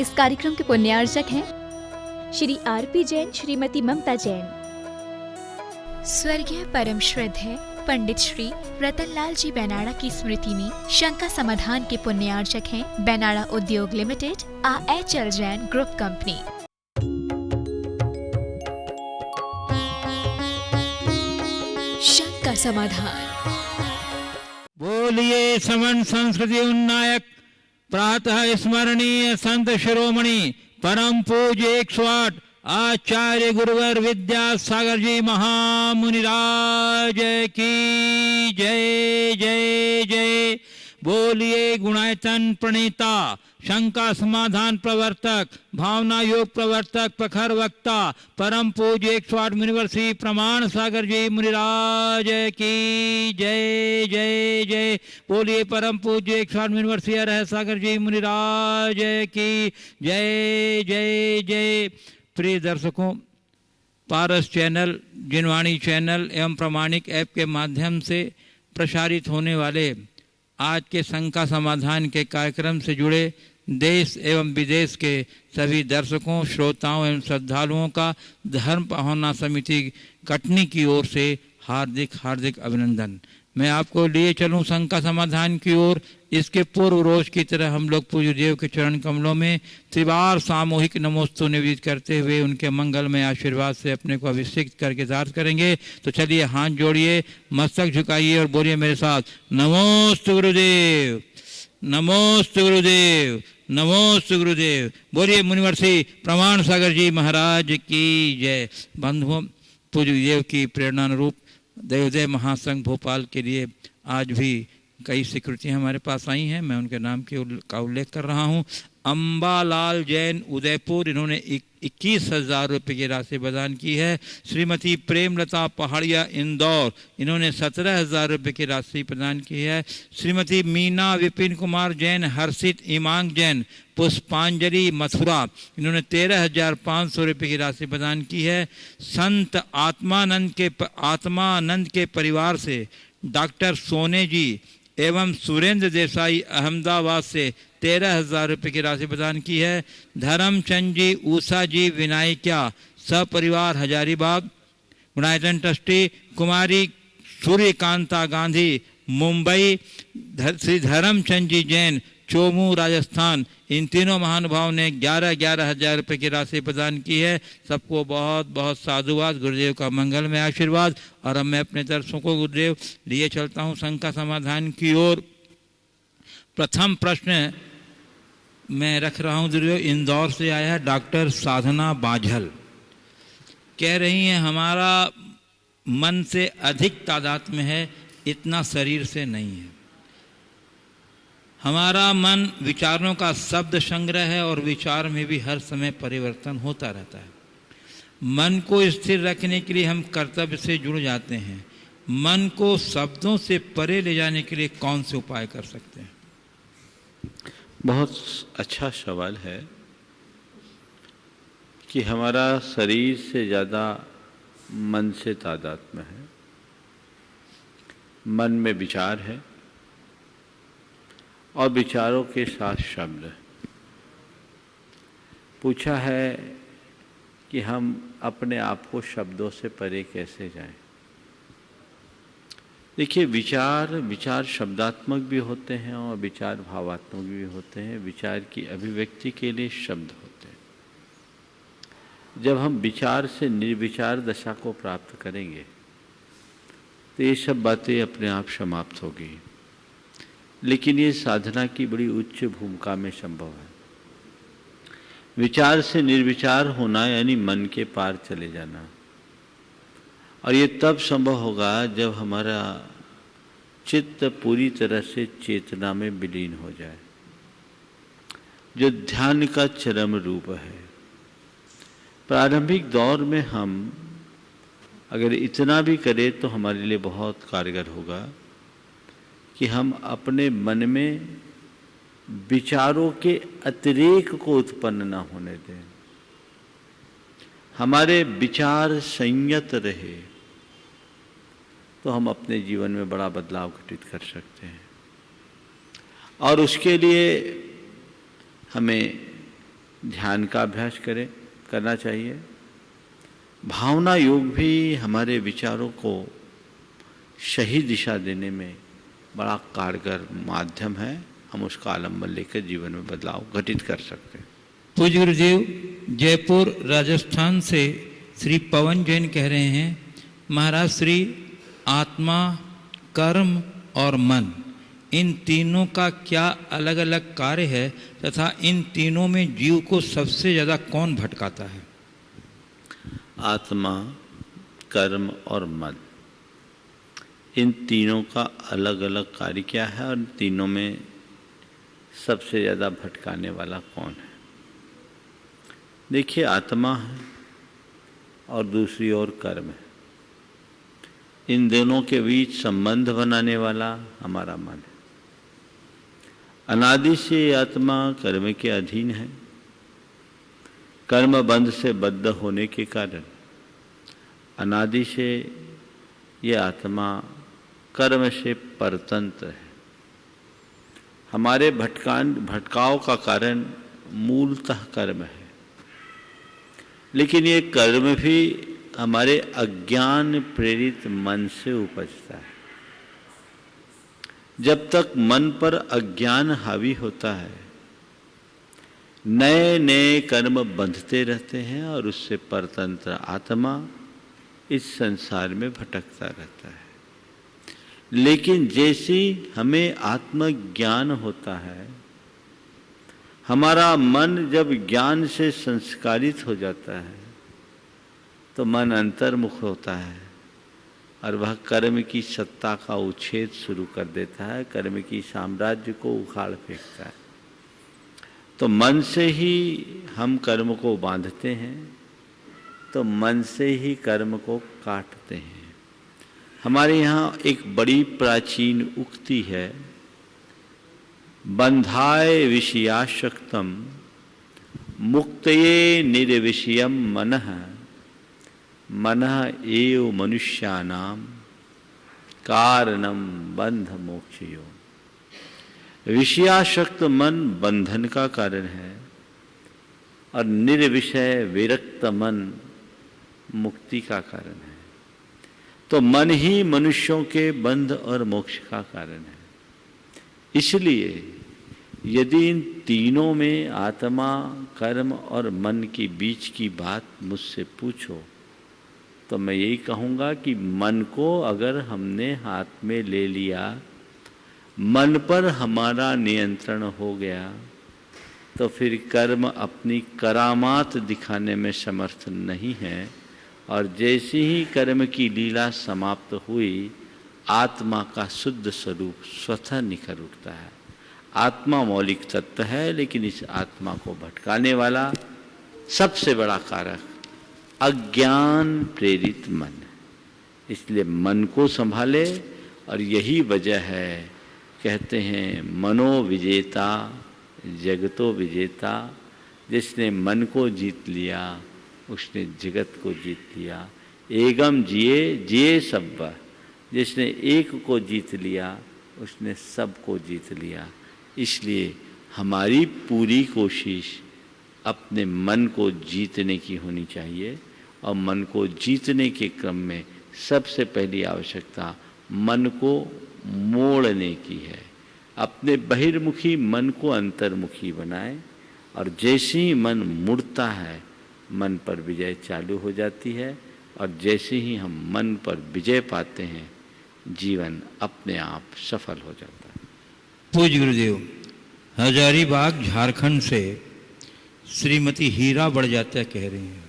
इस कार्यक्रम के पुण्यार्चक हैं श्री आरपी जैन, श्रीमती ममता जैन। स्वर्गीय परम श्रद्धेय पंडित श्री रतनलाल जी बेनाड़ा की स्मृति में शंका समाधान के पुण्यार्चक हैं बेनाड़ा उद्योग limited, HL Jain group company. शंका समाधान। बोलिए समन संस्कृति उन्नायक प्रातः स्मरणीय संत शिरोमणि परम पूज्य 108 आचार्य गुरुवर विद्यासागर जी महामुनिराज की जय जय जय। बोलिए गुणायतन प्रणीता, शंका समाधान प्रवर्तक, भावना योग प्रवर्तक, प्रखर वक्ता, परम पूज्य 108 मुनिवर्षी प्रमाण सागर जी मुनिराज की जय जय जय। बोलिए परम पूज्य 108 मुनिवर्षी अरह सागर जी मुनिराज की जय जय जय। प्रिय दर्शकों, पारस चैनल, जिनवाणी चैनल एवं प्रमाणिक ऐप के माध्यम से प्रसारित होने वाले आज के शंका समाधान के कार्यक्रम से जुड़े देश एवं विदेश के सभी दर्शकों, श्रोताओं एवं श्रद्धालुओं का धर्म पाहुना समिति कटनी की ओर से हार्दिक हार्दिक अभिनंदन। मैं आपको लिए चलूं शंका समाधान की ओर। इसके पूर्व रोज की तरह हम लोग पूज्य देव के चरण कमलों में त्रिवार सामूहिक नमोस्तु निवेदित करते हुए उनके मंगलमय आशीर्वाद से अपने को अभिषेक करके दार्थ करेंगे। तो चलिए हाथ जोड़िए, मस्तक झुकाइए और बोलिए मेरे साथ, नमोस्तु गुरुदेव, नमोस्तु गुरुदेव, नमोस्तु गुरुदेव। बोलिए मुनिवर्षी प्रमाण सागर जी महाराज की जय। बंधुओं, पूज्य देव की प्रेरणा अनुरूप देवोदय महासंघ भोपाल के लिए आज भी कई स्वीकृतियाँ हमारे पास आई हैं। मैं उनके नाम का उल्लेख कर रहा हूँ। अम्बालाल जैन उदयपुर, इन्होंने 21,000 रुपये की राशि प्रदान की है। श्रीमती प्रेमलता पहाड़िया इंदौर, इन्होंने 17,000 रुपये की राशि प्रदान की है। श्रीमती मीना विपिन कुमार जैन हर्षित इमांग जैन पुष्पांजलि मथुरा, इन्होंने 13,500 रुपये की राशि प्रदान की है। संत आत्मानंद के परिवार से डॉक्टर सोने जी एवं सुरेंद्र देसाई अहमदाबाद से 13,000 रुपये की राशि प्रदान की है। धर्मचंद जी, उषा जी विनायकिया सपरिवार हजारीबाग। गुणायतन ट्रस्टी कुमारी सूर्यकांता गांधी मुंबई। श्री धर्मचंद जी जैन चोमू राजस्थान, इन तीनों महानुभावों ने 11,000 रुपये की राशि प्रदान की है। सबको बहुत बहुत साधुवाद, गुरुदेव का मंगलमय आशीर्वाद। और अब मैं अपने दर्शकों को गुरुदेव लिए चलता हूँ शंका समाधान की ओर। प्रथम प्रश्न मैं रख रहा हूँ गुरुदेव, इंदौर से आया है डॉक्टर साधना बाझल। कह रही हैं हमारा मन से अधिक तादाद में है, इतना शरीर से नहीं है। हमारा मन विचारों का शब्द संग्रह है और विचार में भी हर समय परिवर्तन होता रहता है। मन को स्थिर रखने के लिए हम कर्तव्य से जुड़ जाते हैं। मन को शब्दों से परे ले जाने के लिए कौन से उपाय कर सकते हैं? बहुत अच्छा सवाल है कि हमारा शरीर से ज़्यादा मन से तादात्म्य है। मन में विचार है और विचारों के साथ शब्द। पूछा है कि हम अपने आप को शब्दों से परे कैसे जाएं। देखिए, विचार शब्दात्मक भी होते हैं और विचार भावात्मक भी होते हैं। विचार की अभिव्यक्ति के लिए शब्द होते हैं। जब हम विचार से निर्विचार दशा को प्राप्त करेंगे तो ये सब बातें अपने आप समाप्त होगी। लेकिन ये साधना की बड़ी उच्च भूमिका में संभव है। विचार से निर्विचार होना यानी मन के पार चले जाना। और ये तब संभव होगा जब हमारा चित्त पूरी तरह से चेतना में विलीन हो जाए, जो ध्यान का चरम रूप है। प्रारंभिक दौर में हम अगर इतना भी करें तो हमारे लिए बहुत कारगर होगा कि हम अपने मन में विचारों के अतिरेक को उत्पन्न न होने दें। हमारे विचार संयत रहे तो हम अपने जीवन में बड़ा बदलाव घटित कर सकते हैं। और उसके लिए हमें ध्यान का अभ्यास करना चाहिए। भावना योग भी हमारे विचारों को सही दिशा देने में बड़ा कारगर माध्यम है। हम उसका आलम्बन लेकर जीवन में बदलाव घटित कर सकते हैं। पूज्य गुरुदेव, जयपुर राजस्थान से श्री पवन जैन कह रहे हैं, महाराज श्री आत्मा, कर्म और मन, इन तीनों का क्या अलग अलग कार्य है तथा इन तीनों में जीव को सबसे ज़्यादा कौन भटकाता है? आत्मा, कर्म और मन, इन तीनों का अलग अलग कार्य क्या है और तीनों में सबसे ज़्यादा भटकाने वाला कौन है? देखिए, आत्मा है और दूसरी ओर कर्म है। इन दोनों के बीच संबंध बनाने वाला हमारा मन है। अनादि से आत्मा कर्म के अधीन है। कर्म बंध से बद्ध होने के कारण अनादि से ये आत्मा कर्म से परतंत्र है। हमारे भटकाव का कारण मूलतः कर्म है, लेकिन ये कर्म भी हमारे अज्ञान प्रेरित मन से उपजता है। जब तक मन पर अज्ञान हावी होता है, नए नए कर्म बंधते रहते हैं और उससे परतंत्र आत्मा इस संसार में भटकता रहता है। लेकिन जैसे हमें आत्मज्ञान होता है, हमारा मन जब ज्ञान से संस्कारित हो जाता है तो मन अंतर्मुख होता है और वह कर्म की सत्ता का उच्छेद शुरू कर देता है, कर्म की साम्राज्य को उखाड़ फेंकता है। तो मन से ही हम कर्म को बांधते हैं, तो मन से ही कर्म को काटते हैं। हमारे यहाँ एक बड़ी प्राचीन उक्ति है, बंधाय विषयाशक्तम मुक्तये निर्विषयम मनः मनः एव मनुष्यानाम कारणम बंध मोक्षयो। विषयाशक्त मन बंधन का कारण है और निर्विषय विरक्त मन मुक्ति का कारण है। तो मन ही मनुष्यों के बंध और मोक्ष का कारण है। इसलिए यदि इन तीनों में आत्मा, कर्म और मन के बीच की बात मुझसे पूछो तो मैं यही कहूँगा कि मन को अगर हमने हाथ में ले लिया, मन पर हमारा नियंत्रण हो गया, तो फिर कर्म अपनी करामात दिखाने में समर्थ नहीं है। और जैसे ही कर्म की लीला समाप्त हुई, आत्मा का शुद्ध स्वरूप स्वतः निखर उठता है। आत्मा मौलिक तत्व है, लेकिन इस आत्मा को भटकाने वाला सबसे बड़ा कारक अज्ञान प्रेरित मन। इसलिए मन को संभाले, और यही वजह है, कहते हैं मनो विजेता जगतो विजेता। जिसने मन को जीत लिया उसने जगत को जीत लिया। एगम जिए जिए सब, जिसने एक को जीत लिया उसने सब को जीत लिया। इसलिए हमारी पूरी कोशिश अपने मन को जीतने की होनी चाहिए, और मन को जीतने के क्रम में सबसे पहली आवश्यकता मन को मोड़ने की है। अपने बहिर्मुखी मन को अंतर्मुखी बनाएं, और जैसे ही मन मुड़ता है मन पर विजय चालू हो जाती है, और जैसे ही हम मन पर विजय पाते हैं जीवन अपने आप सफल हो जाता है। पूज्य गुरुदेव, हजारीबाग झारखंड से श्रीमती हीरा बढ़ जाता कह रही हैं,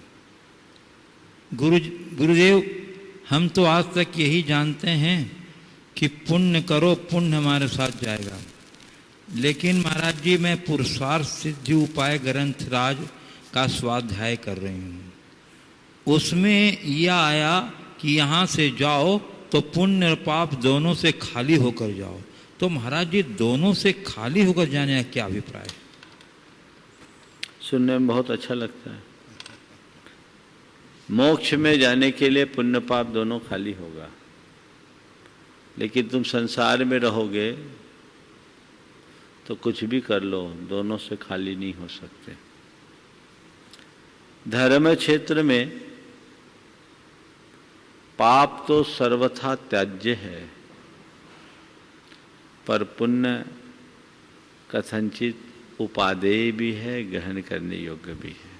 गुरुदेव हम तो आज तक यही जानते हैं कि पुण्य करो पुण्य हमारे साथ जाएगा, लेकिन महाराज जी मैं पुरुषार्थ सिद्धि उपाय ग्रंथ राज का स्वाध्याय कर रही हूँ। उसमें यह आया कि यहाँ से जाओ तो पुण्य और पाप दोनों से खाली होकर जाओ। तो महाराज जी दोनों से खाली होकर जाने का क्या अभिप्राय है? सुनने में बहुत अच्छा लगता है। मोक्ष में जाने के लिए पुण्य पाप दोनों खाली होगा, लेकिन तुम संसार में रहोगे तो कुछ भी कर लो दोनों से खाली नहीं हो सकते। धर्म क्षेत्र में पाप तो सर्वथा त्याज्य है, पर पुण्य कथनचित उपादेय भी है, ग्रहण करने योग्य भी है।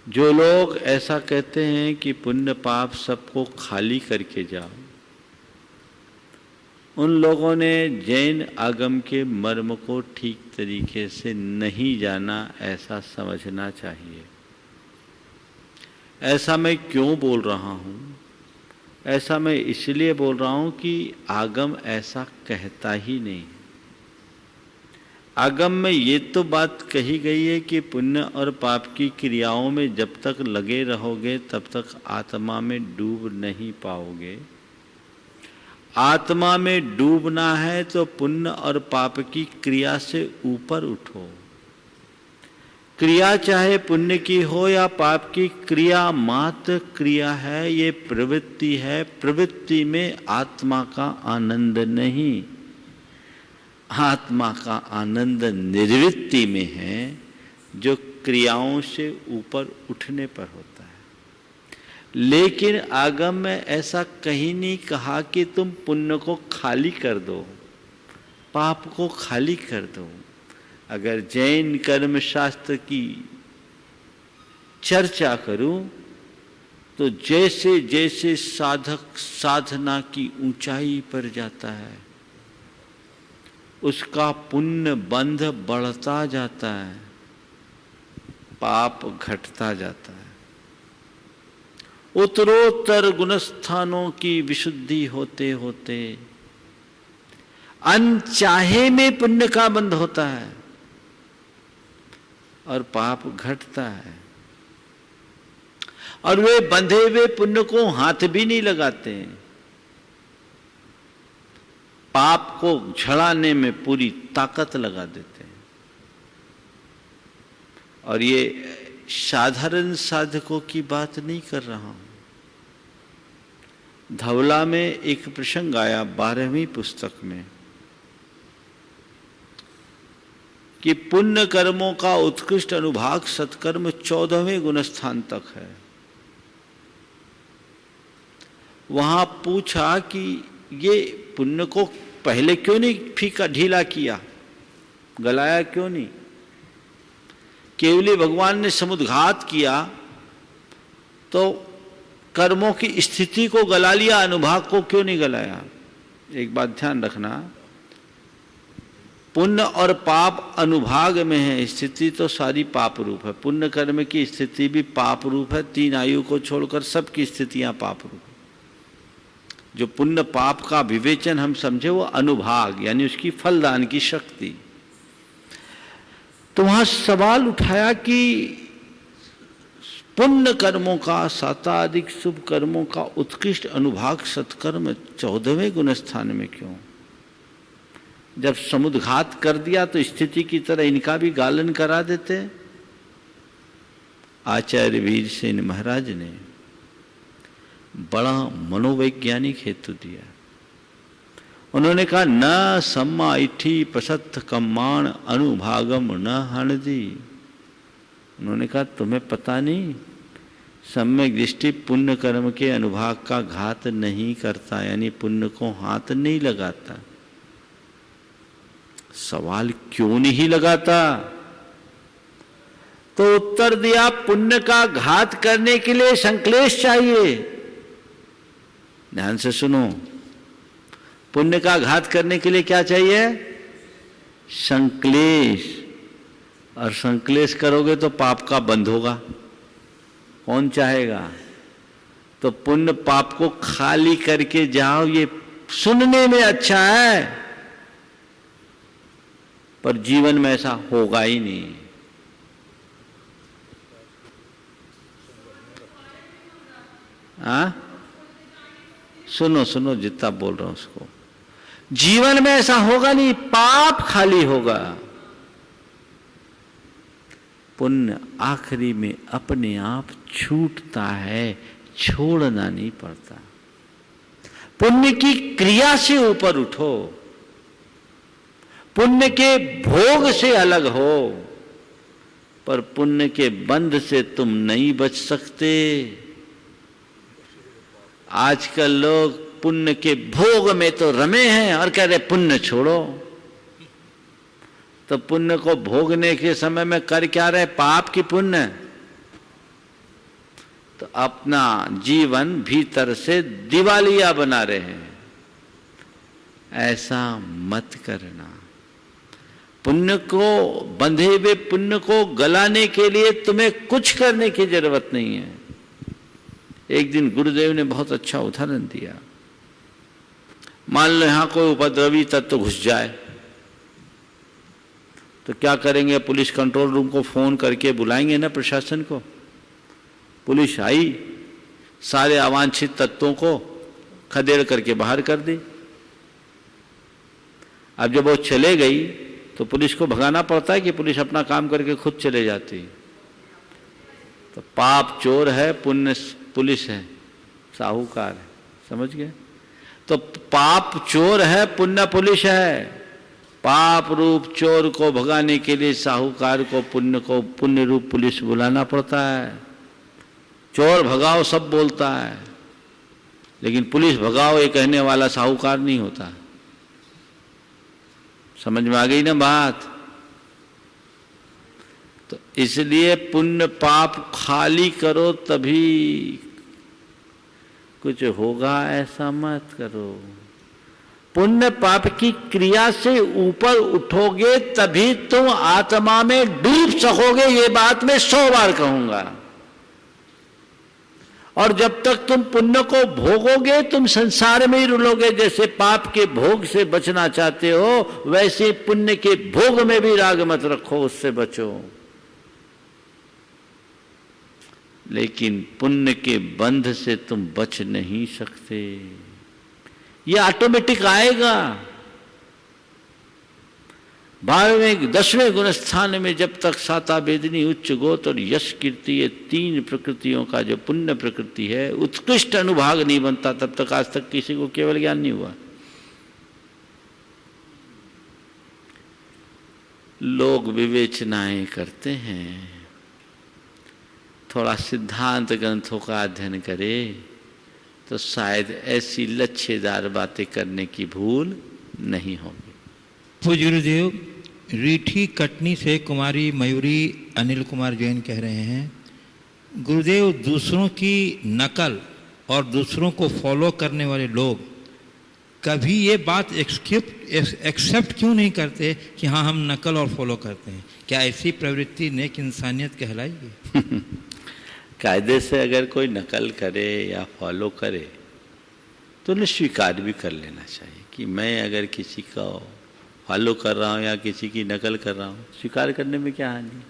जो लोग ऐसा कहते हैं कि पुण्य पाप सबको खाली करके जाओ, उन लोगों ने जैन आगम के मर्म को ठीक तरीके से नहीं जाना, ऐसा समझना चाहिए। ऐसा मैं क्यों बोल रहा हूँ? ऐसा मैं इसलिए बोल रहा हूँ कि आगम ऐसा कहता ही नहीं। आगम में ये तो बात कही गई है कि पुण्य और पाप की क्रियाओं में जब तक लगे रहोगे तब तक आत्मा में डूब नहीं पाओगे। आत्मा में डूबना है तो पुण्य और पाप की क्रिया से ऊपर उठो। क्रिया चाहे पुण्य की हो या पाप की, क्रिया मात्र क्रिया है, ये प्रवृत्ति है। प्रवृत्ति में आत्मा का आनंद नहीं, आत्मा का आनंद निर्वृत्ति में है, जो क्रियाओं से ऊपर उठने पर होता है। लेकिन आगम में ऐसा कहीं नहीं कहा कि तुम पुण्य को खाली कर दो, पाप को खाली कर दो। अगर जैन कर्म शास्त्र की चर्चा करूं तो जैसे जैसे साधक साधना की ऊंचाई पर जाता है, उसका पुण्य बंध बढ़ता जाता है, पाप घटता जाता है। उत्तरोत्तर गुणस्थानों की विशुद्धि होते होते अनचाहे में पुण्य का बंध होता है और पाप घटता है। और वे बंधे हुए पुण्य को हाथ भी नहीं लगाते, पाप को झड़ाने में पूरी ताकत लगा देते हैं। और ये साधारण साधकों की बात नहीं कर रहा हूं। धवला में एक प्रसंग आया 12वीं पुस्तक में कि पुण्य कर्मों का उत्कृष्ट अनुभाग सत्कर्म 14वें गुणस्थान तक है। वहां पूछा कि ये पुण्य को पहले क्यों नहीं फीका ढीला किया, गलाया क्यों नहीं? केवली भगवान ने समुद्घात किया तो कर्मों की स्थिति को गला लिया, अनुभाग को क्यों नहीं गलाया? एक बात ध्यान रखना, पुण्य और पाप अनुभाग में है, स्थिति तो सारी पाप रूप है। पुण्य कर्म की स्थिति भी पाप रूप है, 3 आयु को छोड़कर सबकी स्थितियां पाप रूप है। जो पुण्य पाप का विवेचन हम समझे वो अनुभाग यानी उसकी फलदान की शक्ति। तो वहां सवाल उठाया कि पुण्य कर्मों का, साताधिक शुभ कर्मों का उत्कृष्ट अनुभाग सत्कर्म 14वें गुणस्थान में क्यों? जब समुद्घात कर दिया तो स्थिति की तरह इनका भी गालन करा देते। आचार्य वीर सेन महाराज ने बड़ा मनोवैज्ञानिक हेतु दिया। उन्होंने कहा न सम्मा इठी प्रसत्थ कम्माण अनुभागम न हणदी। उन्होंने कहा तुम्हें पता नहीं, सम्यक दृष्टि पुण्य कर्म के अनुभाग का घात नहीं करता, यानी पुण्य को हाथ नहीं लगाता। सवाल क्यों नहीं लगाता? तो उत्तर दिया पुण्य का घात करने के लिए संक्लेश चाहिए। ध्यान से सुनो, पुण्य का घात करने के लिए क्या चाहिए? संक्लेश। और संक्लेश करोगे तो पाप का बंध होगा, कौन चाहेगा? तो पुण्य पाप को खाली करके जाओ, ये सुनने में अच्छा है पर जीवन में ऐसा होगा ही नहीं। सुनो सुनो, जितना बोल रहा हूं उसको, जीवन में ऐसा होगा नहीं, पाप खाली होगा। पुण्य आखिरी में अपने आप छूटता है, छोड़ना नहीं पड़ता। पुण्य की क्रिया से ऊपर उठो, पुण्य के भोग से अलग हो। पर पुण्य के बंध से तुम नहीं बच सकते। आजकल लोग पुण्य के भोग में तो रमे हैं और कह रहे पुण्य छोड़ो। तो पुण्य को भोगने के समय में कर क्या रहे? पाप की पुण्य। तो अपना जीवन भीतर से दिवालिया बना रहे हैं। ऐसा मत करना। पुण्य को, बंधे हुए पुण्य को गलाने के लिए तुम्हें कुछ करने की जरूरत नहीं है। एक दिन गुरुदेव ने बहुत अच्छा उदाहरण दिया। मान लो यहां कोई उपद्रवी तत्व घुस जाए तो क्या करेंगे? पुलिस कंट्रोल रूम को फोन करके बुलाएंगे ना प्रशासन को। पुलिस आई, सारे अवांछित तत्वों को खदेड़ करके बाहर कर दी। अब जब वो चले गई तो पुलिस को भगाना पड़ता है कि पुलिस अपना काम करके खुद चले जाती? तो पाप चोर है, पुण्य पुलिस है, साहूकार है। समझ गए? तो पाप चोर है, पुण्य पुलिस है। पाप रूप चोर को भगाने के लिए साहूकार को पुण्य रूप पुलिस बुलाना पड़ता है। चोर भगाओ सब बोलता है, लेकिन पुलिस भगाओ ये कहने वाला साहूकार नहीं होता। समझ में आ गई ना बात? तो इसलिए पुण्य पाप खाली करो तभी कुछ होगा, ऐसा मत करो। पुण्य पाप की क्रिया से ऊपर उठोगे तभी तुम आत्मा में डूब सकोगे। ये बात मैं 100 बार कहूंगा। और जब तक तुम पुण्य को भोगोगे तुम संसार में ही रुलोगे। जैसे पाप के भोग से बचना चाहते हो वैसे पुण्य के भोग में भी राग मत रखो, उससे बचो। लेकिन पुण्य के बंध से तुम बच नहीं सकते। ये ऑटोमेटिक आएगा। 12वें 10वें गुण स्थान में जब तक साता वेदनी उच्च गोत और यश कीर्ति, ये 3 प्रकृतियों का जो पुण्य प्रकृति है उत्कृष्ट अनुभाग नहीं बनता, तब तक आज तक किसी को केवल ज्ञान नहीं हुआ। लोग विवेचनाएं करते हैं। थोड़ा सिद्धांत ग्रंथों का अध्ययन करे तो शायद ऐसी लच्छेदार बातें करने की भूल नहीं होगी। पूज्य गुरुदेव, रीठी कटनी से कुमारी मयूरी अनिल कुमार जैन कह रहे हैं, गुरुदेव दूसरों की नकल और दूसरों को फॉलो करने वाले लोग कभी ये बात एक्सेप्ट क्यों नहीं करते कि हाँ हम नकल और फॉलो करते हैं? क्या ऐसी प्रवृत्ति नेक इंसानियत कहलाएगी? कायदे से अगर कोई नकल करे या फॉलो करे तो उन्हें स्वीकार भी कर लेना चाहिए कि मैं अगर किसी का फॉलो कर रहा हूँ या किसी की नकल कर रहा हूँ, स्वीकार करने में क्या हानि?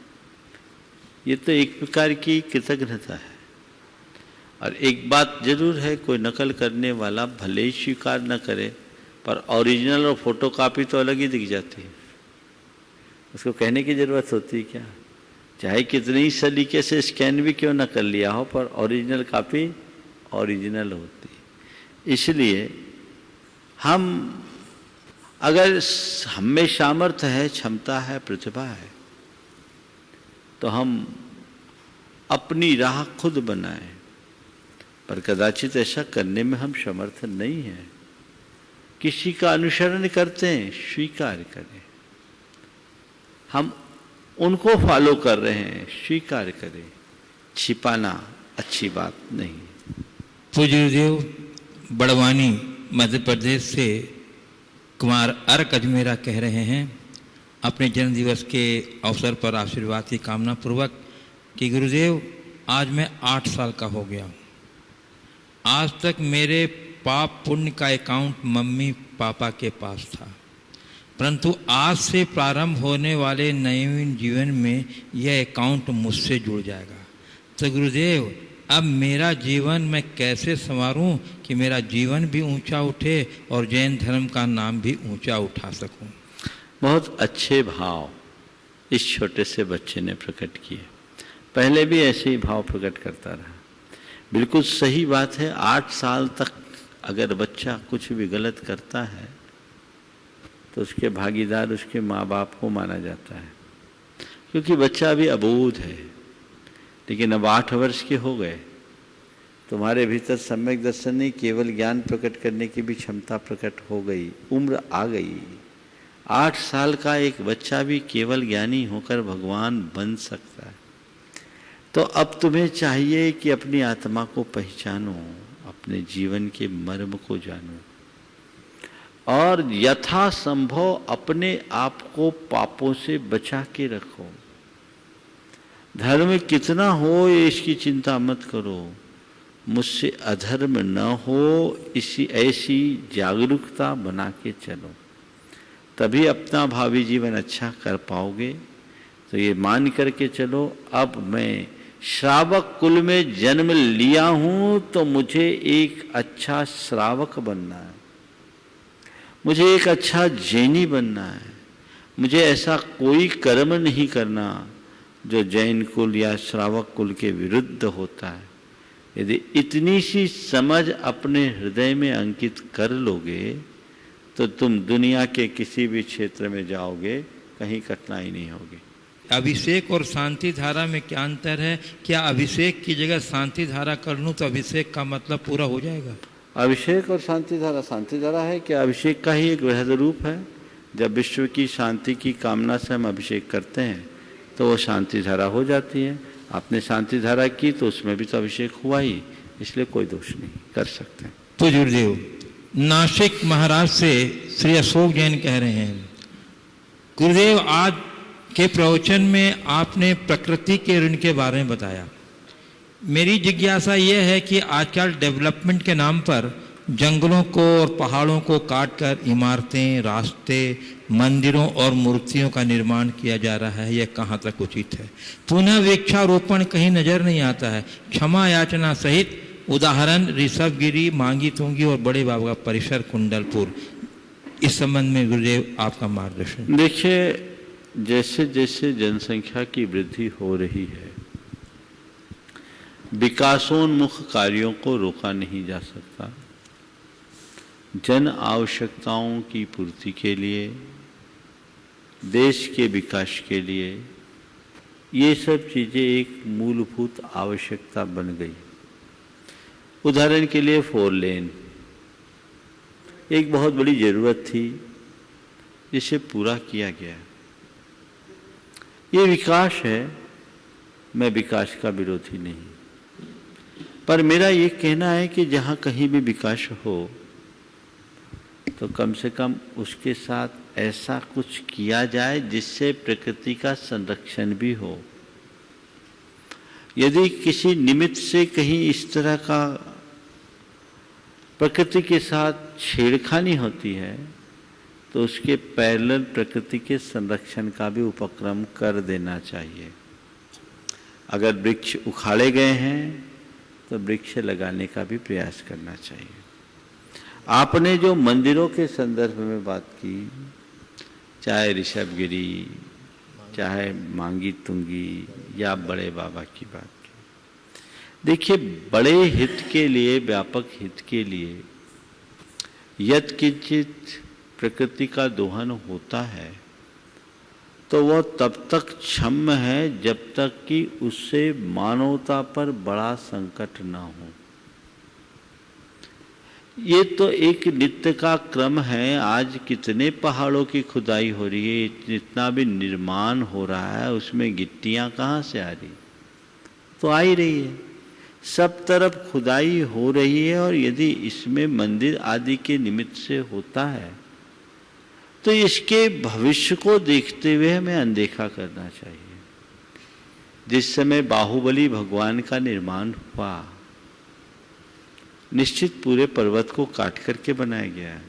ये तो एक प्रकार की कृतज्ञता है। और एक बात जरूर है, कोई नकल करने वाला भले ही स्वीकार न करे पर ओरिजिनल और फोटो कॉपी तो अलग ही दिख जाती है। उसको कहने की ज़रूरत होती है क्या? चाहे कितने ही सलीके से स्कैन भी क्यों न कर लिया हो, पर ओरिजिनल कॉपी ओरिजिनल होती है। इसलिए हम अगर हम में सामर्थ्य है, क्षमता है, प्रतिभा है, तो हम अपनी राह खुद बनाएं। पर कदाचित ऐसा करने में हम समर्थ नहीं हैं। किसी का अनुसरण करते हैं, स्वीकार करें। हम उनको फॉलो कर रहे हैं, स्वीकार करें। छिपाना अच्छी बात नहीं। पूज्य गुरुदेव, बड़वानी मध्य प्रदेश से कुमार अर्क अजमेरा कह रहे हैं अपने जन्मदिवस के अवसर पर आशीर्वाद की कामना पूर्वक कि गुरुदेव आज मैं 8 साल का हो गया हूँ। आज तक मेरे पाप पुण्य का अकाउंट मम्मी पापा के पास था, परंतु आज से प्रारंभ होने वाले नए जीवन में यह अकाउंट मुझसे जुड़ जाएगा। तो गुरुदेव अब मेरा जीवन मैं कैसे संवारूं कि मेरा जीवन भी ऊंचा उठे और जैन धर्म का नाम भी ऊंचा उठा सकूं? बहुत अच्छे भाव इस छोटे से बच्चे ने प्रकट किए। पहले भी ऐसे ही भाव प्रकट करता रहा। बिल्कुल सही बात है। 8 साल तक अगर बच्चा कुछ भी गलत करता है तो उसके भागीदार उसके माँ बाप को माना जाता है, क्योंकि बच्चा अभी अबूझ है, लेकिन अब 8 वर्ष के हो गए, तुम्हारे भीतर सम्यक दर्शन नहीं, केवल ज्ञान प्रकट करने की भी क्षमता प्रकट हो गई, उम्र आ गई। 8 साल का एक बच्चा भी केवल ज्ञानी होकर भगवान बन सकता है। तो अब तुम्हें चाहिए कि अपनी आत्मा को पहचानो, अपने जीवन के मर्म को जानो और यथासंभव अपने आप को पापों से बचा के रखो। धर्म कितना हो इसकी चिंता मत करो, मुझसे अधर्म न हो इसी ऐसी जागरूकता बना के चलो, तभी अपना भावी जीवन अच्छा कर पाओगे। तो ये मान करके चलो, अब मैं श्रावक कुल में जन्म लिया हूं तो मुझे एक अच्छा श्रावक बनना है, मुझे एक अच्छा जैनी बनना है, मुझे ऐसा कोई कर्म नहीं करना जो जैन कुल या श्रावक कुल के विरुद्ध होता है। यदि इतनी सी समझ अपने हृदय में अंकित कर लोगे तो तुम दुनिया के किसी भी क्षेत्र में जाओगे, कहीं कठिनाई नहीं होगी। अभिषेक और शांति धारा में क्या अंतर है? क्या अभिषेक की जगह शांति धारा कर लूं तो अभिषेक का मतलब पूरा हो जाएगा? अभिषेक और शांति धारा है कि अभिषेक का ही एक वृहद रूप है। जब विश्व की शांति की कामना से हम अभिषेक करते हैं तो वो शांति धारा हो जाती है। आपने शांति धारा की तो उसमें भी तो अभिषेक हुआ ही, इसलिए कोई दोष नहीं, कर सकते हैं। तो गुरुदेव, नासिक महाराष्ट्र से श्री अशोक जैन कह रहे हैं, गुरुदेव आज के प्रवचन में आपने प्रकृति के ऋण के बारे में बताया। मेरी जिज्ञासा यह है कि आजकल डेवलपमेंट के नाम पर जंगलों को और पहाड़ों को काटकर इमारतें, रास्ते, मंदिरों और मूर्तियों का निर्माण किया जा रहा है, यह कहाँ तक उचित है? पुनः वृक्षारोपण कहीं नजर नहीं आता है। क्षमा याचना सहित उदाहरण ऋषभगिरी, मांगी तुंगी और बड़े बाबा का परिसर कुंडलपुर। इस संबंध में गुरुदेव आपका मार्गदर्शन। देखिए, जैसे जैसे जनसंख्या की वृद्धि हो रही है, विकासोन्मुख कार्यों को रोका नहीं जा सकता। जन आवश्यकताओं की पूर्ति के लिए, देश के विकास के लिए ये सब चीज़ें एक मूलभूत आवश्यकता बन गई। उदाहरण के लिए 4 लेन एक बहुत बड़ी ज़रूरत थी, जिसे पूरा किया गया। ये विकास है, मैं विकास का विरोधी नहीं, पर मेरा ये कहना है कि जहाँ कहीं भी विकास हो तो कम से कम उसके साथ ऐसा कुछ किया जाए जिससे प्रकृति का संरक्षण भी हो। यदि किसी निमित्त से कहीं इस तरह का प्रकृति के साथ छेड़खानी होती है तो उसके पैरेलल प्रकृति के संरक्षण का भी उपक्रम कर देना चाहिए। अगर वृक्ष उखाड़े गए हैं तो वृक्ष लगाने का भी प्रयास करना चाहिए। आपने जो मंदिरों के संदर्भ में बात की, चाहे ऋषभगिरी, चाहे मांगी तुंगी या बड़े बाबा की बात की, देखिए बड़े हित के लिए, व्यापक हित के लिए यत् किंचित प्रकृति का दोहन होता है तो वह तब तक क्षम्य है जब तक कि उससे मानवता पर बड़ा संकट न हो। ये तो एक नित्य का क्रम है। आज कितने पहाड़ों की खुदाई हो रही है, जितना भी निर्माण हो रहा है उसमें गिट्टियां कहाँ से आ रही? तो आ ही रही है, सब तरफ खुदाई हो रही है। और यदि इसमें मंदिर आदि के निमित्त से होता है तो इसके भविष्य को देखते हुए हमें अनदेखा करना चाहिए। जिस समय बाहुबली भगवान का निर्माण हुआ, निश्चित पूरे पर्वत को काट करके बनाया गया है,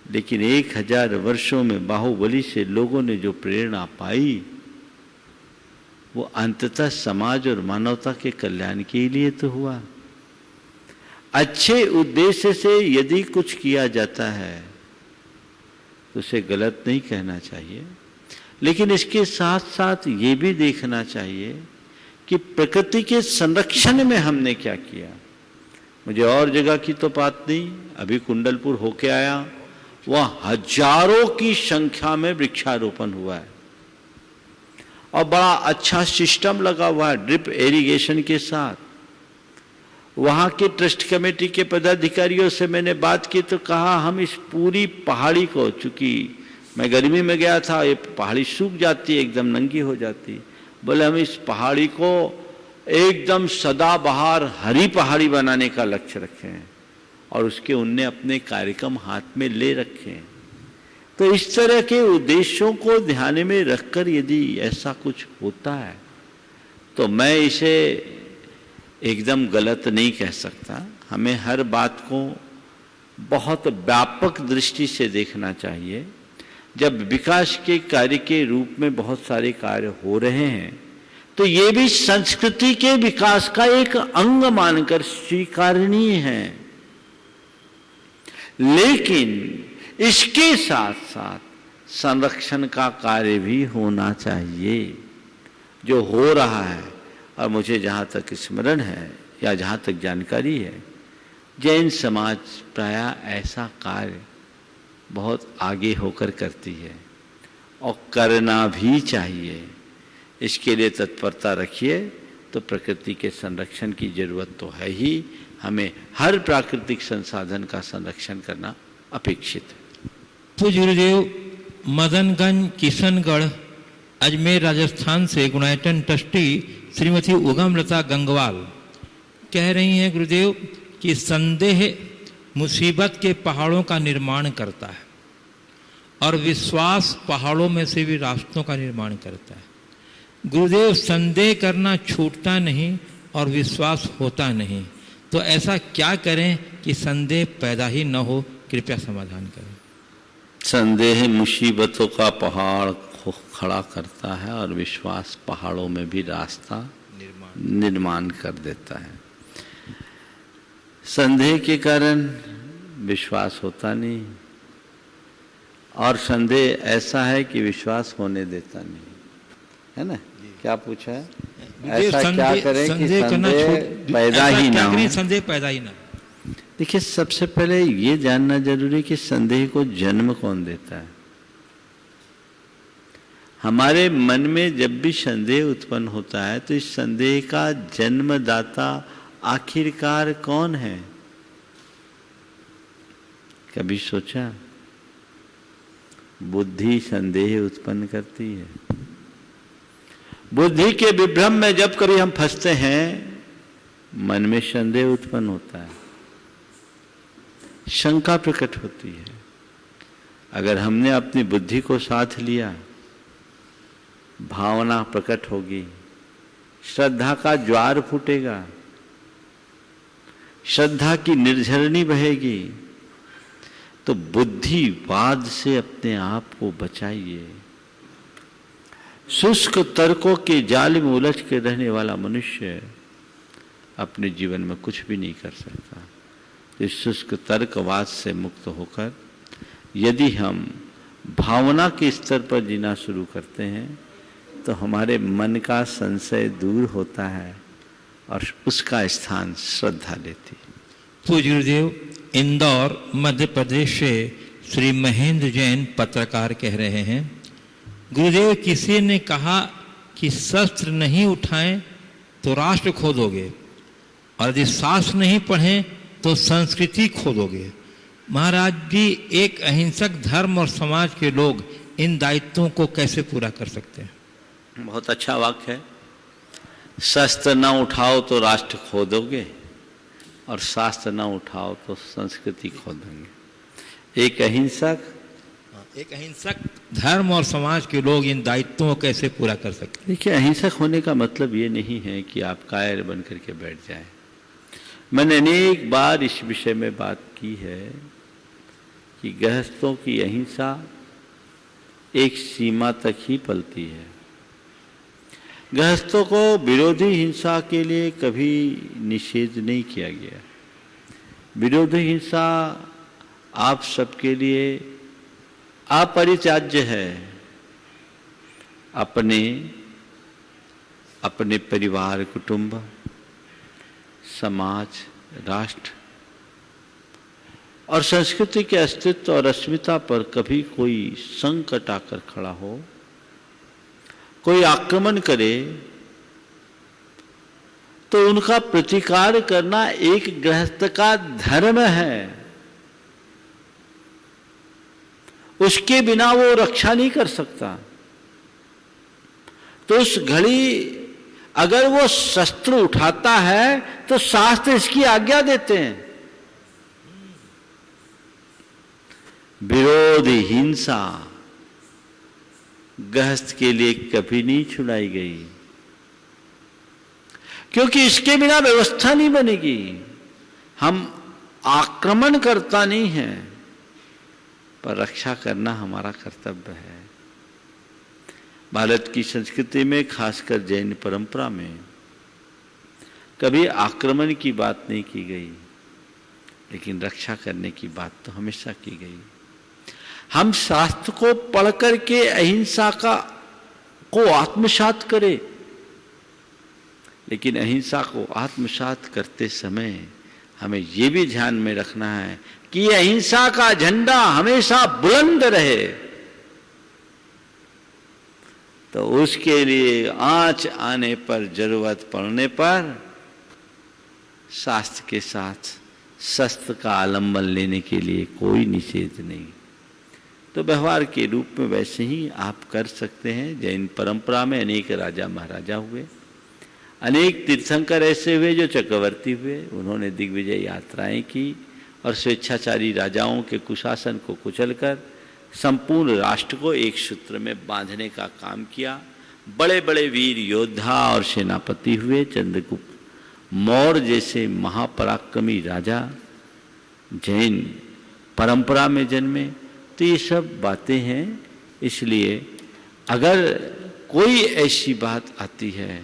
लेकिन 1000 वर्षों में बाहुबली से लोगों ने जो प्रेरणा पाई वो अंततः समाज और मानवता के कल्याण के लिए तो हुआ। अच्छे उद्देश्य से यदि कुछ किया जाता है तो उसे गलत नहीं कहना चाहिए, लेकिन इसके साथ साथ ये भी देखना चाहिए कि प्रकृति के संरक्षण में हमने क्या किया। मुझे और जगह की तो बात नहीं, अभी कुंडलपुर होके आया, वह हजारों की संख्या में वृक्षारोपण हुआ है। और बड़ा अच्छा सिस्टम लगा हुआ है ड्रिप इरिगेशन के साथ। वहाँ के ट्रस्ट कमेटी के पदाधिकारियों से मैंने बात की तो कहा हम इस पूरी पहाड़ी को, चूंकि मैं गर्मी में गया था, ये पहाड़ी सूख जाती है, एकदम नंगी हो जाती, बोले हम इस पहाड़ी को एकदम सदाबहार हरी पहाड़ी बनाने का लक्ष्य रखे हैं और उसके उनने अपने कार्यक्रम हाथ में ले रखे हैं। तो इस तरह के उद्देश्यों को ध्यान में रखकर यदि ऐसा कुछ होता है तो मैं इसे एकदम गलत नहीं कह सकता। हमें हर बात को बहुत व्यापक दृष्टि से देखना चाहिए। जब विकास के कार्य के रूप में बहुत सारे कार्य हो रहे हैं तो ये भी संस्कृति के विकास का एक अंग मानकर स्वीकारनीय है, लेकिन इसके साथ साथ संरक्षण का कार्य भी होना चाहिए जो हो रहा है। और मुझे जहाँ तक स्मरण है या जहाँ तक जानकारी है, जैन समाज प्रायः ऐसा कार्य बहुत आगे होकर करती है और करना भी चाहिए। इसके लिए तत्परता रखिए तो प्रकृति के संरक्षण की जरूरत तो है ही, हमें हर प्राकृतिक संसाधन का संरक्षण करना अपेक्षित है। पूज्य गुरुदेव, मदनगंज किशनगढ़ अजमेर राजस्थान से गुणायतन ट्रस्टी श्रीमती उगमलता गंगवाल कह रही हैं गुरुदेव कि संदेह मुसीबत के पहाड़ों का निर्माण करता है और विश्वास पहाड़ों में से भी रास्तों का निर्माण करता है। गुरुदेव, संदेह करना छूटता नहीं और विश्वास होता नहीं, तो ऐसा क्या करें कि संदेह पैदा ही न हो? कृपया समाधान करें। संदेह मुसीबतों का पहाड़ खड़ा करता है और विश्वास पहाड़ों में भी रास्ता निर्माण कर देता है। संदेह के कारण विश्वास होता नहीं और संदेह ऐसा है कि विश्वास होने देता नहीं, है ना? क्या पूछा है? ऐसा क्या करें कि संदेह पैदा ही ना हो? संदेह पैदा ही ना। देखिए, सबसे पहले ये जानना जरूरी कि संदेह को जन्म कौन देता है। हमारे मन में जब भी संदेह उत्पन्न होता है तो इस संदेह का जन्मदाता आखिरकार कौन है? कभी सोचा? बुद्धि संदेह उत्पन्न करती है। बुद्धि के विभ्रम में जब कभी हम फंसते हैं, मन में संदेह उत्पन्न होता है, शंका प्रकट होती है। अगर हमने अपनी बुद्धि को साथ लिया, भावना प्रकट होगी, श्रद्धा का ज्वार फूटेगा, श्रद्धा की निर्झरणी बहेगी। तो बुद्धिवाद से अपने आप को बचाइए। शुष्क तर्कों के जाल में उलझ के रहने वाला मनुष्य अपने जीवन में कुछ भी नहीं कर सकता। इस शुष्क तर्कवाद से मुक्त होकर यदि हम भावना के स्तर पर जीना शुरू करते हैं तो हमारे मन का संशय दूर होता है और उसका स्थान श्रद्धा लेती है। पूज्य गुरुदेव, इंदौर मध्य प्रदेश से श्री महेंद्र जैन पत्रकार कह रहे हैं, गुरुदेव, किसी ने कहा कि शस्त्र नहीं उठाएं तो राष्ट्र खो दोगे और यदि शास्त्र नहीं पढ़ें तो संस्कृति खो दोगे। महाराज जी, एक अहिंसक धर्म और समाज के लोग इन दायित्वों को कैसे पूरा कर सकते हैं? बहुत अच्छा वाक्य है। शस्त्र न उठाओ तो राष्ट्र खो दोगे और शास्त्र न उठाओ तो संस्कृति खो देंगे। एक अहिंसक धर्म और समाज के लोग इन दायित्वों को कैसे पूरा कर सकते हैं? देखिए, अहिंसक होने का मतलब ये नहीं है कि आप कायर बन करके बैठ जाएं। मैंने अनेक बार इस विषय में बात की है कि गृहस्थों की अहिंसा एक सीमा तक ही पलती है। गृहस्थों को विरोधी हिंसा के लिए कभी निषेध नहीं किया गया। विरोधी हिंसा आप सबके लिए अपरित्याज्य है। अपने परिवार, कुटुंब, समाज, राष्ट्र और संस्कृति के अस्तित्व और अस्मिता पर कभी कोई संकट आकर खड़ा हो, कोई आक्रमण करे तो उनका प्रतिकार करना एक गृहस्थ का धर्म है। उसके बिना वो रक्षा नहीं कर सकता। तो उस घड़ी अगर वो शस्त्र उठाता है तो शास्त्र इसकी आज्ञा देते हैं। विरोध हिंसा गृहस्थ के लिए कभी नहीं छुड़ाई गई, क्योंकि इसके बिना व्यवस्था नहीं बनेगी। हम आक्रमण करता नहीं है, पर रक्षा करना हमारा कर्तव्य है। भारत की संस्कृति में, खासकर जैन परंपरा में, कभी आक्रमण की बात नहीं की गई, लेकिन रक्षा करने की बात तो हमेशा की गई। हम शास्त्र को पढ़ करके अहिंसा को आत्मसात करें, लेकिन अहिंसा को आत्मसात करते समय हमें यह भी ध्यान में रखना है कि अहिंसा का झंडा हमेशा बुलंद रहे। तो उसके लिए आंच आने पर, जरूरत पड़ने पर शास्त्र के साथ शस्त्र का आलंबन लेने के लिए कोई निषेध नहीं। तो व्यवहार के रूप में वैसे ही आप कर सकते हैं। जैन परंपरा में अनेक राजा महाराजा हुए, अनेक तीर्थंकर ऐसे हुए जो चक्रवर्ती हुए। उन्होंने दिग्विजय यात्राएं की और स्वेच्छाचारी राजाओं के कुशासन को कुचलकर संपूर्ण राष्ट्र को एक सूत्र में बांधने का काम किया। बड़े बड़े वीर योद्धा और सेनापति हुए। चंद्रगुप्त मौर्य जैसे महापराक्रमी राजा जैन परंपरा में जन्मे। तो ये सब बातें हैं। इसलिए अगर कोई ऐसी बात आती है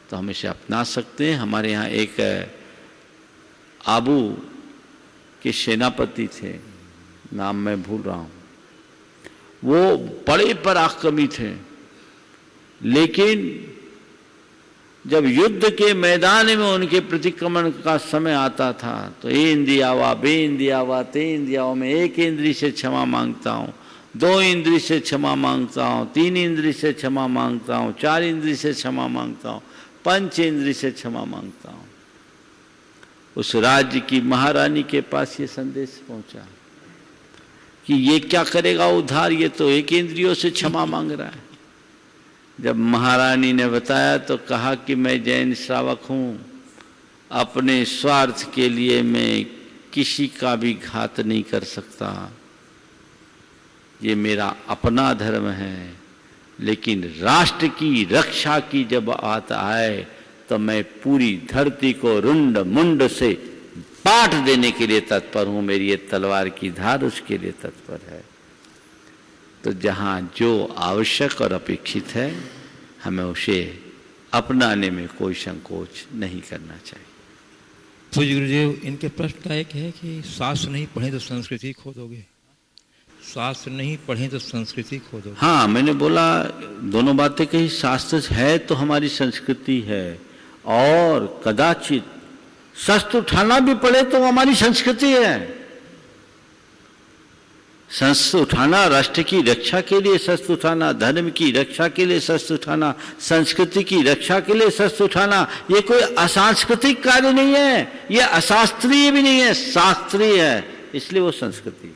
तो हम इसे अपना सकते हैं। हमारे यहाँ एक आबू के सेनापति थे, नाम मैं भूल रहा हूँ, वो बड़े पराक्रमी थे, लेकिन जब युद्ध के मैदान में उनके प्रतिक्रमण का समय आता था तो ए इंदियावा, बे इंदियावा, ते इंदियावा, में एक इंद्री से क्षमा मांगता हूँ, 2 इंद्री से क्षमा मांगता हूँ, 3 इंद्री से क्षमा मांगता हूँ, 4 इंद्री से क्षमा मांगता हूँ, 5 इंद्री से क्षमा मांगता हूँ। उस राज्य की महारानी के पास ये संदेश पहुंचा कि ये क्या करेगा उद्धार, ये तो 1 इंद्रियों से क्षमा मांग रहा है। जब महारानी ने बताया तो कहा कि मैं जैन श्रावक हूँ, अपने स्वार्थ के लिए मैं किसी का भी घात नहीं कर सकता, ये मेरा अपना धर्म है, लेकिन राष्ट्र की रक्षा की जब बात आए तो मैं पूरी धरती को रुंड मुंड से पाट देने के लिए तत्पर हूँ। मेरी ये तलवार की धार उसके लिए तत्पर है। तो जहाँ जो आवश्यक और अपेक्षित है हमें उसे अपनाने में कोई संकोच नहीं करना चाहिए। पूज्य गुरुदेव, इनके प्रश्न का एक है कि शास्त्र नहीं पढ़े तो संस्कृति खो दोगे, शास्त्र नहीं पढ़े तो संस्कृति खो दोगे। हाँ, मैंने बोला दोनों बातें कही। शास्त्र है तो हमारी संस्कृति है, और कदाचित शस्त्र उठाना भी पड़े तो हमारी संस्कृति है। शस्त्र उठाना, राष्ट्र की रक्षा के लिए शस्त्र उठाना, धर्म की रक्षा के लिए शस्त्र उठाना, संस्कृति की रक्षा के लिए शस्त्र उठाना, ये कोई असांस्कृतिक कार्य नहीं है, ये अशास्त्रीय भी नहीं है, शास्त्रीय है, इसलिए वो संस्कृति।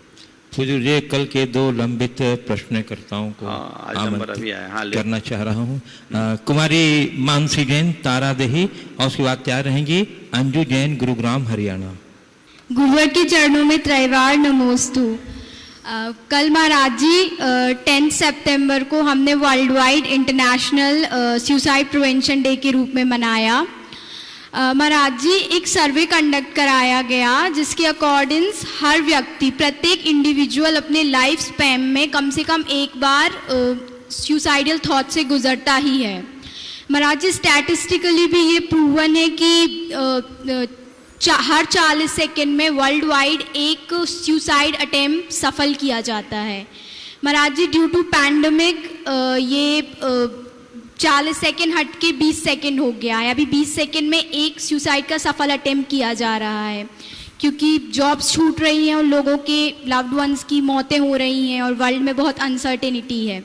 पूज्य, कल के 2 लंबित प्रश्नकर्ताओं को करना चाह रहा हूँ। कुमारी मानसी जैन तारादेही, और उसके बाद तैयार रहेंगी अंजू जैन गुरुग्राम हरियाणा। गुरुवर के चरणों में त्रैवार नमोस्तु। कल महाराज जी 10 सितंबर को हमने world wide international suicide prevention day के रूप में मनाया। महाराज जी, एक सर्वे कंडक्ट कराया गया जिसके अकॉर्डिंग्स हर व्यक्ति, प्रत्येक इंडिविजुअल अपने लाइफ स्पैन में कम से कम एक बार सुसाइडल थॉट से गुजरता ही है। महाराज जी, स्टैटिस्टिकली भी ये प्रूवन है कि हर 40 सेकेंड में वर्ल्ड वाइड एक सुसाइड अटेम्प्ट सफल किया जाता है। महाराज जी, ड्यू टू पैंडमिक ये 40 सेकेंड हट के 20 सेकेंड हो गया है। अभी 20 सेकेंड में एक सुसाइड का सफल अटेम्प्ट किया जा रहा है, क्योंकि जॉब्स छूट रही हैं और लोगों के लव्ड वंस की मौतें हो रही हैं और वर्ल्ड में बहुत अनसर्टेनिटी है।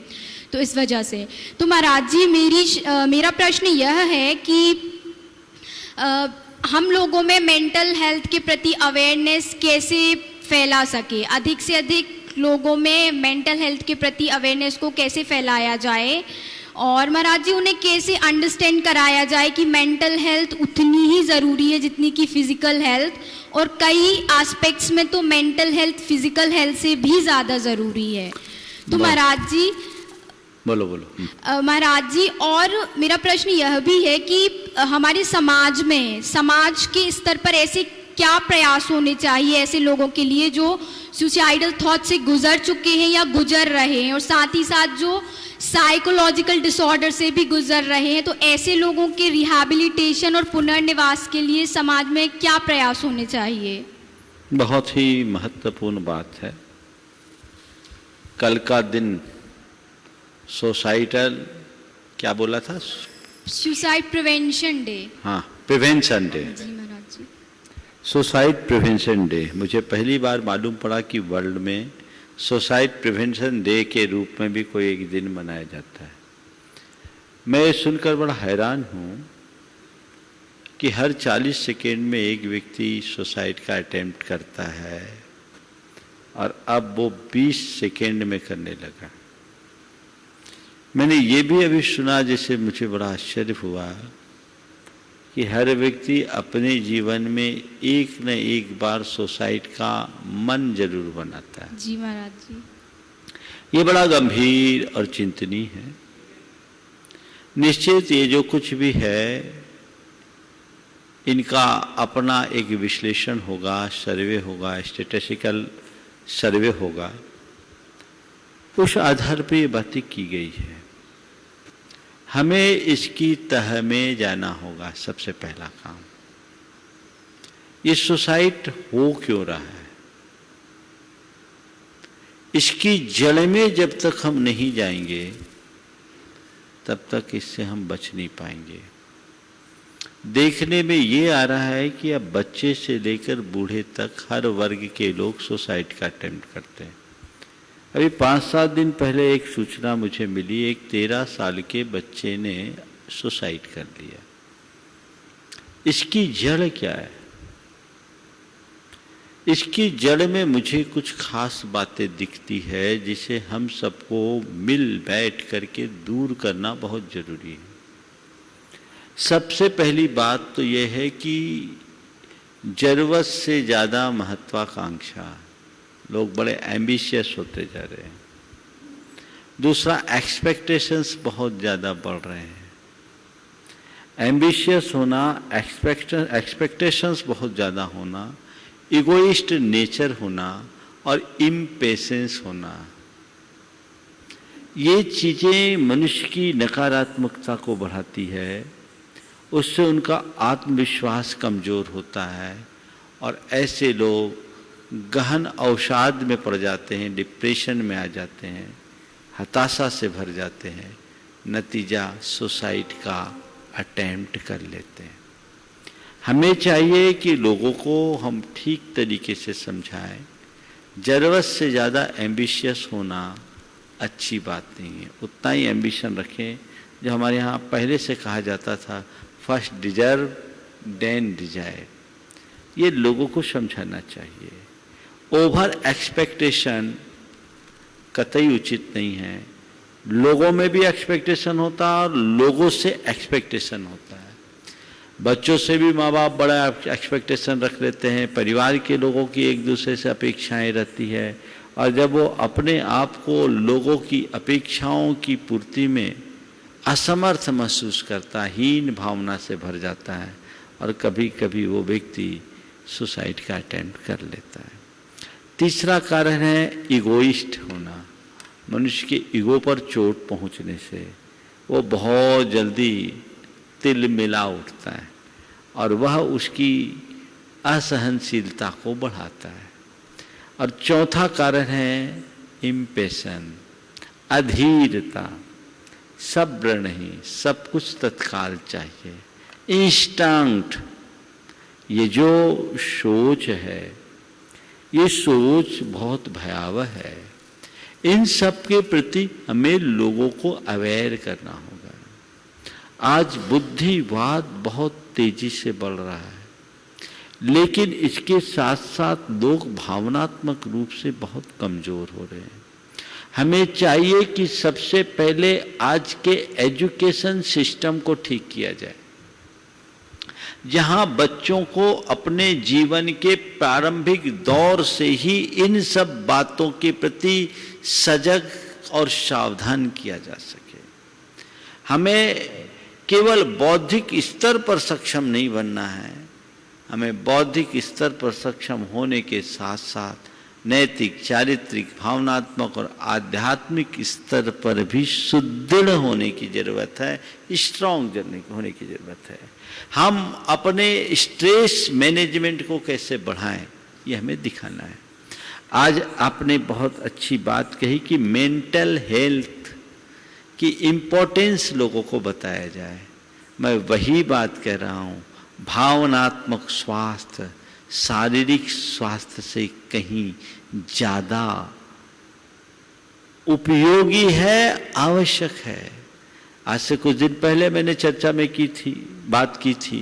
तो इस वजह से। तो महाराज जी मेरा प्रश्न यह है कि हम लोगों में मेंटल हेल्थ के प्रति अवेयरनेस कैसे फैला सके, अधिक से अधिक लोगों में मेंटल हेल्थ के प्रति अवेयरनेस को कैसे फैलाया जाए, और महाराज जी उन्हें कैसे अंडरस्टैंड कराया जाए कि मेंटल हेल्थ उतनी ही ज़रूरी है जितनी कि फिजिकल हेल्थ, और कई एस्पेक्ट्स में तो मेंटल हेल्थ फिजिकल हेल्थ से भी ज़्यादा ज़रूरी है। तो महाराज जी बोलो महाराज जी, और मेरा प्रश्न यह भी है कि हमारे समाज में, समाज के स्तर पर ऐसे क्या प्रयास होने चाहिए ऐसे लोगों के लिए जो सुसाइडल थॉट से गुजर चुके हैं या गुजर रहे हैं, और साथ ही साथ जो साइकोलॉजिकल डिसऑर्डर से भी गुजर रहे हैं, तो ऐसे लोगों के रिहैबिलिटेशन और पुनर्निवास के लिए समाज में क्या प्रयास होने चाहिए? बहुत ही महत्वपूर्ण बात है। कल का दिन सोसाइटल क्या बोला था? Suicide prevention day. हाँ, प्रिवेंशन डे। जी महाराज जी। सुसाइड प्रिवेंशन डे मुझे पहली बार मालूम पड़ा कि वर्ल्ड में सुसाइड प्रिवेंशन डे के रूप में भी कोई एक दिन मनाया जाता है। मैं ये सुनकर बड़ा हैरान हूँ कि हर 40 सेकेंड में एक व्यक्ति सुसाइड का अटेम्प्ट करता है, और अब वो 20 सेकेंड में करने लगा। मैंने ये भी अभी सुना, जिससे मुझे बड़ा आश्चर्य हुआ, कि हर व्यक्ति अपने जीवन में एक न एक बार सुसाइड का मन जरूर बनाता है। जी महाराज जी। ये बड़ा गंभीर और चिंतनीय है। निश्चित ये जो कुछ भी है इनका अपना एक विश्लेषण होगा, सर्वे होगा, स्टैटिस्टिकल सर्वे होगा, उस आधार पर ये बातें की गई है। हमें इसकी तह में जाना होगा। सबसे पहला काम, ये सुसाइड हो क्यों रहा है, इसकी जड़ में जब तक हम नहीं जाएंगे तब तक इससे हम बच नहीं पाएंगे। देखने में ये आ रहा है कि अब बच्चे से लेकर बूढ़े तक हर वर्ग के लोग सुसाइड का अटेम्प्ट करते हैं। अभी 5-7 दिन पहले एक सूचना मुझे मिली, एक 13 साल के बच्चे ने सुसाइड कर लिया। इसकी जड़ क्या है? इसकी जड़ में मुझे कुछ खास बातें दिखती है जिसे हम सबको मिल बैठ करके दूर करना बहुत जरूरी है। सबसे पहली बात तो यह है कि जरूरत से ज़्यादा महत्वाकांक्षा, लोग बड़े एम्बिशियस होते जा रहे हैं। दूसरा, एक्सपेक्टेशंस बहुत ज़्यादा बढ़ रहे हैं। एम्बिशियस होना, एक्सपेक्टेशंस बहुत ज़्यादा होना, इगोइस्ट नेचर होना और इम्पेशेंस होना, ये चीज़ें मनुष्य की नकारात्मकता को बढ़ाती है। उससे उनका आत्मविश्वास कमज़ोर होता है और ऐसे लोग गहन अवसाद में पड़ जाते हैं, डिप्रेशन में आ जाते हैं, हताशा से भर जाते हैं, नतीजा सुसाइड का अटेम्प्ट कर लेते हैं। हमें चाहिए कि लोगों को हम ठीक तरीके से समझाएं। ज़रूरत से ज़्यादा एम्बिशियस होना अच्छी बात नहीं है। उतना ही एम्बिशन रखें जो हमारे यहाँ पहले से कहा जाता था, फर्स्ट डिजर्व देन डिजायर। ये लोगों को समझाना चाहिए। ओवर एक्सपेक्टेशन कतई उचित नहीं है। लोगों में भी एक्सपेक्टेशन होता है और लोगों से एक्सपेक्टेशन होता है। बच्चों से भी माँ बाप बड़ा एक्सपेक्टेशन रख लेते हैं, परिवार के लोगों की एक दूसरे से अपेक्षाएं रहती है, और जब वो अपने आप को लोगों की अपेक्षाओं की पूर्ति में असमर्थ महसूस करता, हीन भावना से भर जाता है और कभी कभी वो व्यक्ति सुसाइड का अटेम्प्ट कर लेता है। तीसरा कारण है इगोइस्ट होना। मनुष्य के ईगो पर चोट पहुंचने से वो बहुत जल्दी तिल मिला उठता है और वह उसकी असहनशीलता को बढ़ाता है। और चौथा कारण है इम्पेशन, अधीरता, सब्र नहीं, सब कुछ तत्काल चाहिए, इंस्टेंट। ये जो सोच है, ये सोच बहुत भयावह है। इन सब के प्रति हमें लोगों को अवेयर करना होगा। आज बुद्धिवाद बहुत तेजी से बढ़ रहा है, लेकिन इसके साथ साथ लोग भावनात्मक रूप से बहुत कमजोर हो रहे हैं। हमें चाहिए कि सबसे पहले आज के एजुकेशन सिस्टम को ठीक किया जाए, जहां बच्चों को अपने जीवन के प्रारंभिक दौर से ही इन सब बातों के प्रति सजग और सावधान किया जा सके। हमें केवल बौद्धिक स्तर पर सक्षम नहीं बनना है, हमें बौद्धिक स्तर पर सक्षम होने के साथ साथ नैतिक, चारित्रिक, भावनात्मक और आध्यात्मिक स्तर पर भी सुदृढ़ होने की जरूरत है, स्ट्रांग होने की जरूरत है। हम अपने स्ट्रेस मैनेजमेंट को कैसे बढ़ाएं, ये हमें दिखाना है। आज आपने बहुत अच्छी बात कही कि मेंटल हेल्थ की इम्पोर्टेंस लोगों को बताया जाए। मैं वही बात कह रहा हूँ, भावनात्मक स्वास्थ्य शारीरिक स्वास्थ्य से कहीं ज्यादा उपयोगी है, आवश्यक है। आज से कुछ दिन पहले मैंने चर्चा में बात की थी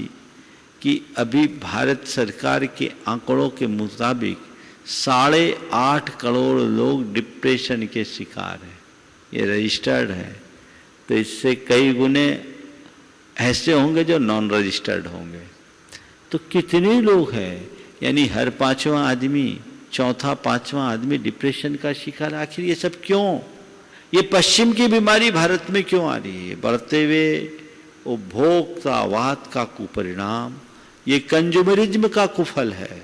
कि अभी भारत सरकार के आंकड़ों के मुताबिक 8.5 करोड़ लोग डिप्रेशन के शिकार हैं। ये रजिस्टर्ड है, तो इससे कई गुने ऐसे होंगे जो नॉन रजिस्टर्ड होंगे। तो कितने लोग हैं, यानी हर 5वां आदमी, चौथा 5वां आदमी डिप्रेशन का शिकार। आखिर ये सब क्यों? ये पश्चिम की बीमारी भारत में क्यों आ रही है? बढ़ते हुए उपभोक्तावाद का कुपरिणाम, ये कंज्यूमरिज्म का कुफल है।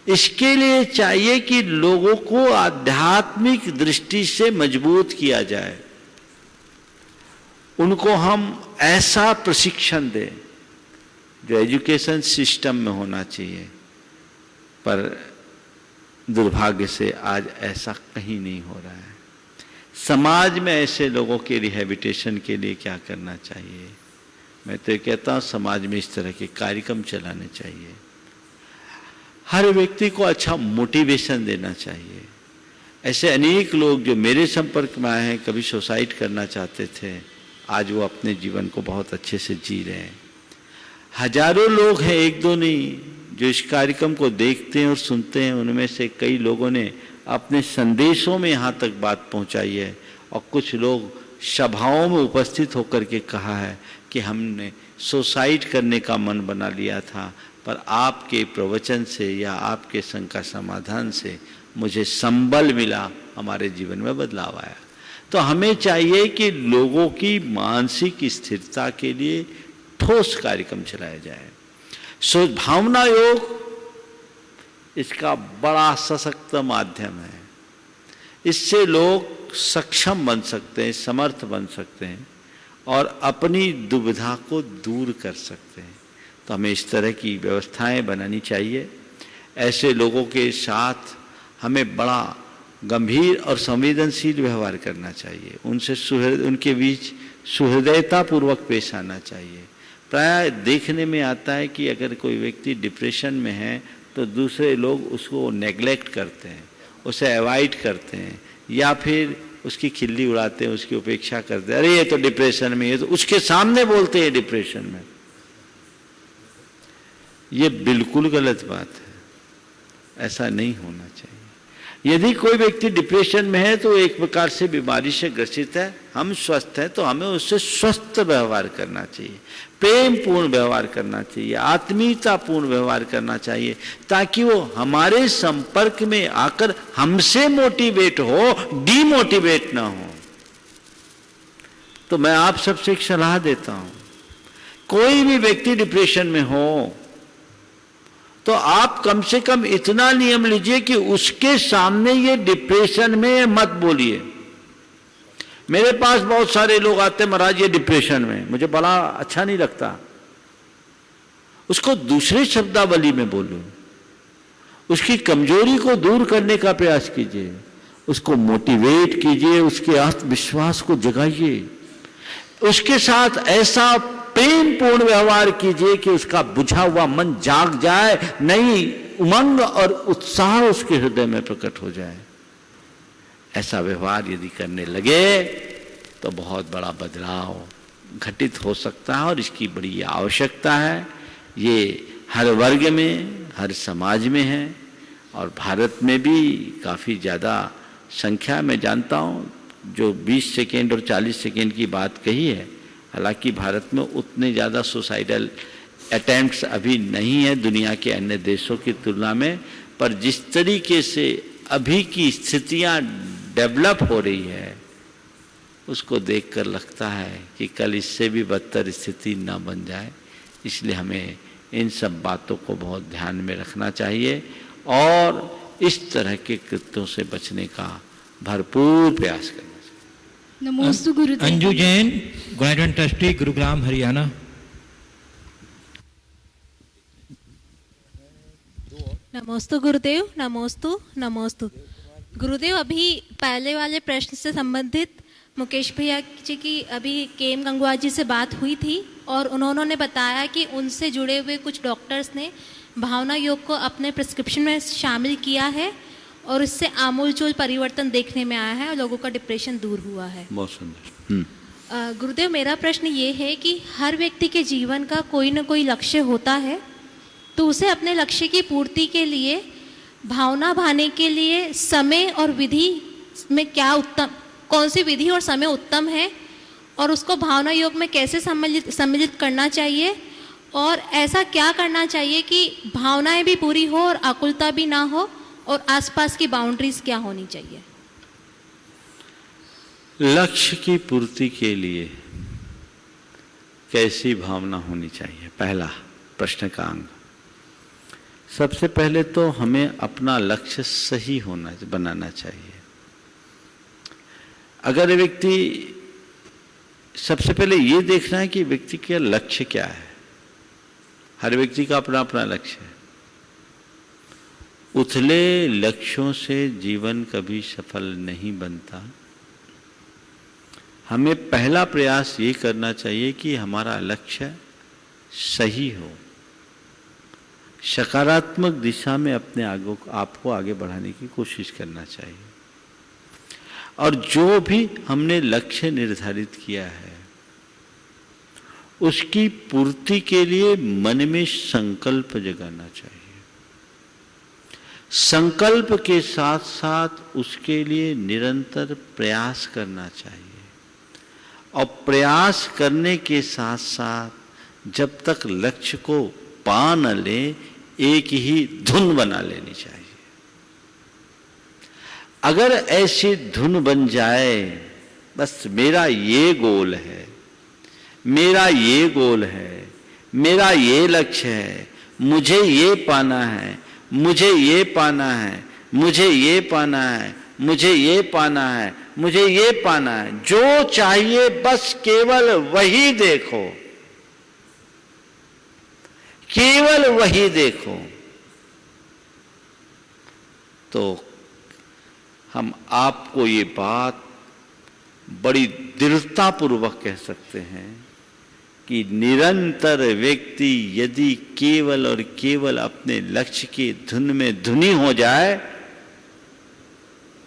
इसके लिए चाहिए कि लोगों को आध्यात्मिक दृष्टि से मजबूत किया जाए, उनको हम ऐसा प्रशिक्षण दें जो एजुकेशन सिस्टम में होना चाहिए। पर दुर्भाग्य से आज ऐसा कहीं नहीं हो रहा है। समाज में ऐसे लोगों के रिहैबिलिटेशन के लिए क्या करना चाहिए? मैं तो कहता हूँ समाज में इस तरह के कार्यक्रम चलाने चाहिए। हर व्यक्ति को अच्छा मोटिवेशन देना चाहिए। ऐसे अनेक लोग जो मेरे संपर्क में आए हैं, कभी सुसाइड करना चाहते थे, आज वो अपने जीवन को बहुत अच्छे से जी रहे हैं। हजारों लोग हैं, एक दो नहीं, जो इस कार्यक्रम को देखते हैं और सुनते हैं। उनमें से कई लोगों ने अपने संदेशों में यहाँ तक बात पहुँचाई है, और कुछ लोग सभाओं में उपस्थित होकर के कहा है कि हमने सुसाइड करने का मन बना लिया था, पर आपके प्रवचन से या आपके संग का समाधान से मुझे संबल मिला, हमारे जीवन में बदलाव आया। तो हमें चाहिए कि लोगों की मानसिक स्थिरता के लिए ठोस कार्यक्रम चलाया जाए। भावना योग इसका बड़ा सशक्त माध्यम है। इससे लोग सक्षम बन सकते हैं, समर्थ बन सकते हैं और अपनी दुविधा को दूर कर सकते हैं। तो हमें इस तरह की व्यवस्थाएं बनानी चाहिए। ऐसे लोगों के साथ हमें बड़ा गंभीर और संवेदनशील व्यवहार करना चाहिए। उनसे उनके बीच सुहृदयता पूर्वक पेश आना चाहिए। प्राय देखने में आता है कि अगर कोई व्यक्ति डिप्रेशन में है तो दूसरे लोग उसको नेग्लेक्ट करते हैं, उसे अवॉइड करते हैं, या फिर उसकी खिल्ली उड़ाते हैं, उसकी उपेक्षा करते हैं। अरे ये तो डिप्रेशन में है, तो उसके सामने बोलते हैं डिप्रेशन में। ये बिल्कुल गलत बात है, ऐसा नहीं होना चाहिए। यदि कोई व्यक्ति डिप्रेशन में है तो एक प्रकार से बीमारी से ग्रसित है, हम स्वस्थ हैं, तो हमें उससे स्वस्थ व्यवहार करना चाहिए, प्रेम पूर्ण व्यवहार करना चाहिए, आत्मीयता पूर्ण व्यवहार करना चाहिए, ताकि वो हमारे संपर्क में आकर हमसे मोटिवेट हो, डीमोटिवेट ना हो। तो मैं आप सबसे एक सलाह देता हूं, कोई भी व्यक्ति डिप्रेशन में हो तो आप कम से कम इतना नियम लीजिए कि उसके सामने ये डिप्रेशन में मत बोलिए। मेरे पास बहुत सारे लोग आते हैं, महाराज ये डिप्रेशन में, मुझे बड़ा अच्छा नहीं लगता। उसको दूसरे शब्दावली में बोलो, उसकी कमजोरी को दूर करने का प्रयास कीजिए, उसको मोटिवेट कीजिए, उसके आत्मविश्वास को जगाइए, उसके साथ ऐसा प्रेम पूर्ण व्यवहार कीजिए कि उसका बुझा हुआ मन जाग जाए, नई उमंग और उत्साह उसके हृदय में प्रकट हो जाए। ऐसा व्यवहार यदि करने लगे तो बहुत बड़ा बदलाव घटित हो सकता है और इसकी बड़ी आवश्यकता है। ये हर वर्ग में, हर समाज में है और भारत में भी काफ़ी ज़्यादा संख्या में जानता हूँ। जो 20 सेकेंड और 40 सेकेंड की बात कही है, हालांकि भारत में उतने ज़्यादा सुसाइडल अटेम्प्ट्स अभी नहीं है दुनिया के अन्य देशों की तुलना में, पर जिस तरीके से अभी की स्थितियाँ डेवलप हो रही है उसको देखकर लगता है कि कल इससे भी बदतर स्थिति ना बन जाए। इसलिए हमें इन सब बातों को बहुत ध्यान में रखना चाहिए और इस तरह के कृत्यों से बचने का भरपूर प्रयास करना चाहिए। नमोस्तु गुरुदेव। Anju Jain, graduate trustee, Gurugram, Haryana. नमोस्तु गुरुदेव। नमोस्तु गुरुदेव। अभी पहले वाले प्रश्न से संबंधित मुकेश भैया जी की अभी केएम गंगवार जी से बात हुई थी और उन्होंने बताया कि उनसे जुड़े हुए कुछ डॉक्टर्स ने भावना योग को अपने प्रिस्क्रिप्शन में शामिल किया है और इससे आमूलचूल परिवर्तन देखने में आया है और लोगों का डिप्रेशन दूर हुआ है। बहुत सुंदर। गुरुदेव, मेरा प्रश्न ये है कि हर व्यक्ति के जीवन का कोई ना कोई लक्ष्य होता है, तो उसे अपने लक्ष्य की पूर्ति के लिए भावना भाने के लिए समय और विधि में क्या उत्तम, कौन सी विधि और समय उत्तम है और उसको भावना योग में कैसे सम्मिलित करना चाहिए और ऐसा क्या करना चाहिए कि भावनाएं भी पूरी हो और आकुलता भी ना हो और आसपास की बाउंड्रीज क्या होनी चाहिए? लक्ष्य की पूर्ति के लिए कैसी भावना होनी चाहिए, पहला प्रश्न का अंग। सबसे पहले तो हमें अपना लक्ष्य सही बनाना चाहिए। अगर व्यक्ति, सबसे पहले ये देखना है कि व्यक्ति का लक्ष्य क्या है। हर व्यक्ति का अपना अपना लक्ष्य है। उथले लक्ष्यों से जीवन कभी सफल नहीं बनता। हमें पहला प्रयास ये करना चाहिए कि हमारा लक्ष्य सही हो, सकारात्मक दिशा में अपने आपको आगे बढ़ाने की कोशिश करना चाहिए। और जो भी हमने लक्ष्य निर्धारित किया है उसकी पूर्ति के लिए मन में संकल्प जगाना चाहिए। संकल्प के साथ साथ उसके लिए निरंतर प्रयास करना चाहिए और प्रयास करने के साथ साथ जब तक लक्ष्य को पा न ले एक ही धुन बना लेनी चाहिए। अगर ऐसी धुन बन जाए, बस मेरा ये गोल है, मेरा ये गोल है, मेरा ये लक्ष्य है, मुझे ये पाना है, मुझे ये पाना है, मुझे ये पाना है, मुझे ये पाना है, मुझे ये पाना है, जो चाहिए बस केवल वही देखो, केवल वही देखो, तो हम आपको ये बात बड़ी दृढ़तापूर्वक कह सकते हैं कि निरंतर व्यक्ति यदि केवल और केवल अपने लक्ष्य की धुन में धुनी हो जाए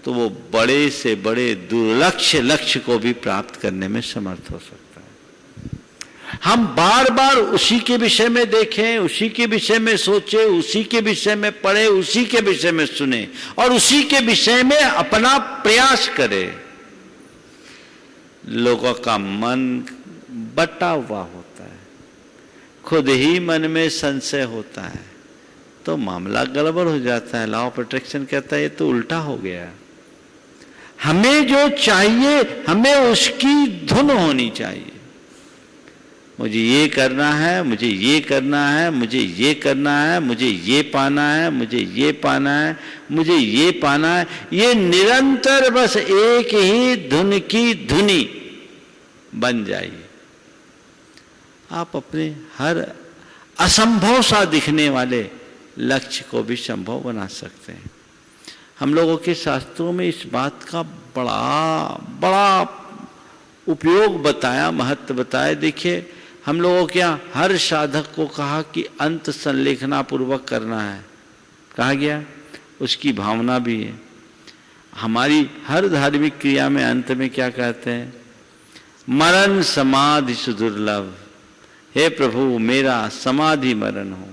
तो वो बड़े से बड़े दुर्लक्ष्य लक्ष्य को भी प्राप्त करने में समर्थ हो सकता है। हम बार बार उसी के विषय में देखें, उसी के विषय में सोचें, उसी के विषय में पढ़ें, उसी के विषय में सुने और उसी के विषय में अपना प्रयास करें। लोगों का मन बटा हुआ होता है, खुद ही मन में संशय होता है तो मामला गड़बड़ हो जाता है। लॉ ऑफ अट्रैक्शन कहता है ये तो उल्टा हो गया। हमें जो चाहिए हमें उसकी धुन होनी चाहिए। मुझे ये करना है, मुझे ये करना है, मुझे ये करना है, मुझे ये पाना है, मुझे ये पाना है, मुझे ये पाना है, ये निरंतर बस एक ही धुन की धुनी बन जाइए। आप अपने हर असंभव सा दिखने वाले लक्ष्य को भी संभव बना सकते हैं। हम लोगों के शास्त्रों में इस बात का बड़ा उपयोग बताया, महत्व बताया। देखिए हम लोगों के यहाँ हर साधक को कहा कि अंत संलेखना पूर्वक करना है, कहा गया, उसकी भावना भी है। हमारी हर धार्मिक क्रिया में अंत में क्या कहते हैं? मरण समाधि सुदुर्लभ। हे प्रभु मेरा समाधि मरण हो,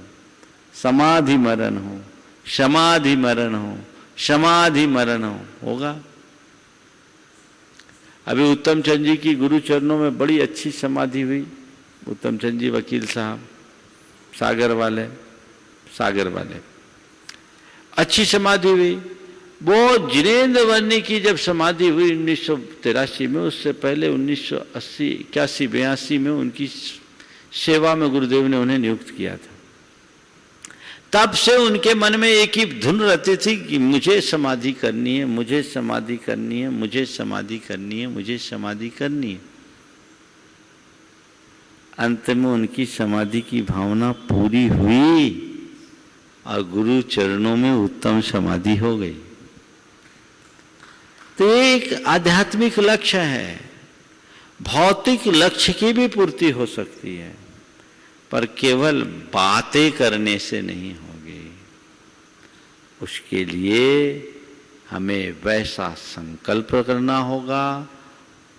समाधि मरण हो, समाधि मरण हो, समाधि मरण हो। होगा? अभी उत्तम चंद जी की गुरु चरणों में बड़ी अच्छी समाधि हुई। उत्तम चंद जी वकील साहब, सागर वाले अच्छी समाधि हुई। वो जिनेंद्र वर्णी की जब समाधि हुई 1983 में, उससे पहले 1980, 81, 82 में उनकी सेवा में गुरुदेव ने उन्हें नियुक्त किया था। तब से उनके मन में एक ही धुन रहती थी कि मुझे समाधि करनी है, मुझे समाधि करनी है, मुझे समाधि करनी है, मुझे समाधि करनी है। अंत में उनकी समाधि की भावना पूरी हुई और गुरु चरणों में उत्तम समाधि हो गई। तो एक आध्यात्मिक लक्ष्य है, भौतिक लक्ष्य की भी पूर्ति हो सकती है, पर केवल बातें करने से नहीं होगी। उसके लिए हमें वैसा संकल्प करना होगा,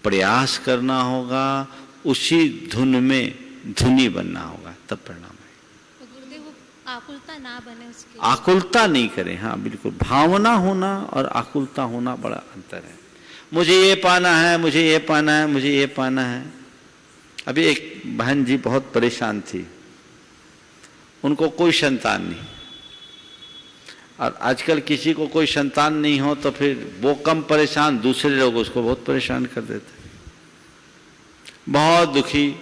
प्रयास करना होगा, उसी धुन में धुनी बनना होगा, तब परिणाम है। गुरुदेव आकुलता ना बने उसके, आकुलता नहीं करें। हाँ बिल्कुल, भावना होना और आकुलता होना बड़ा अंतर है। मुझे ये पाना है, मुझे ये पाना है, मुझे ये पाना है। अभी एक बहन जी बहुत परेशान थी, उनको कोई संतान नहीं, और आजकल किसी को कोई संतान नहीं हो तो फिर वो कम परेशान, दूसरे लोग उसको बहुत परेशान कर देते। बहुत दुखी,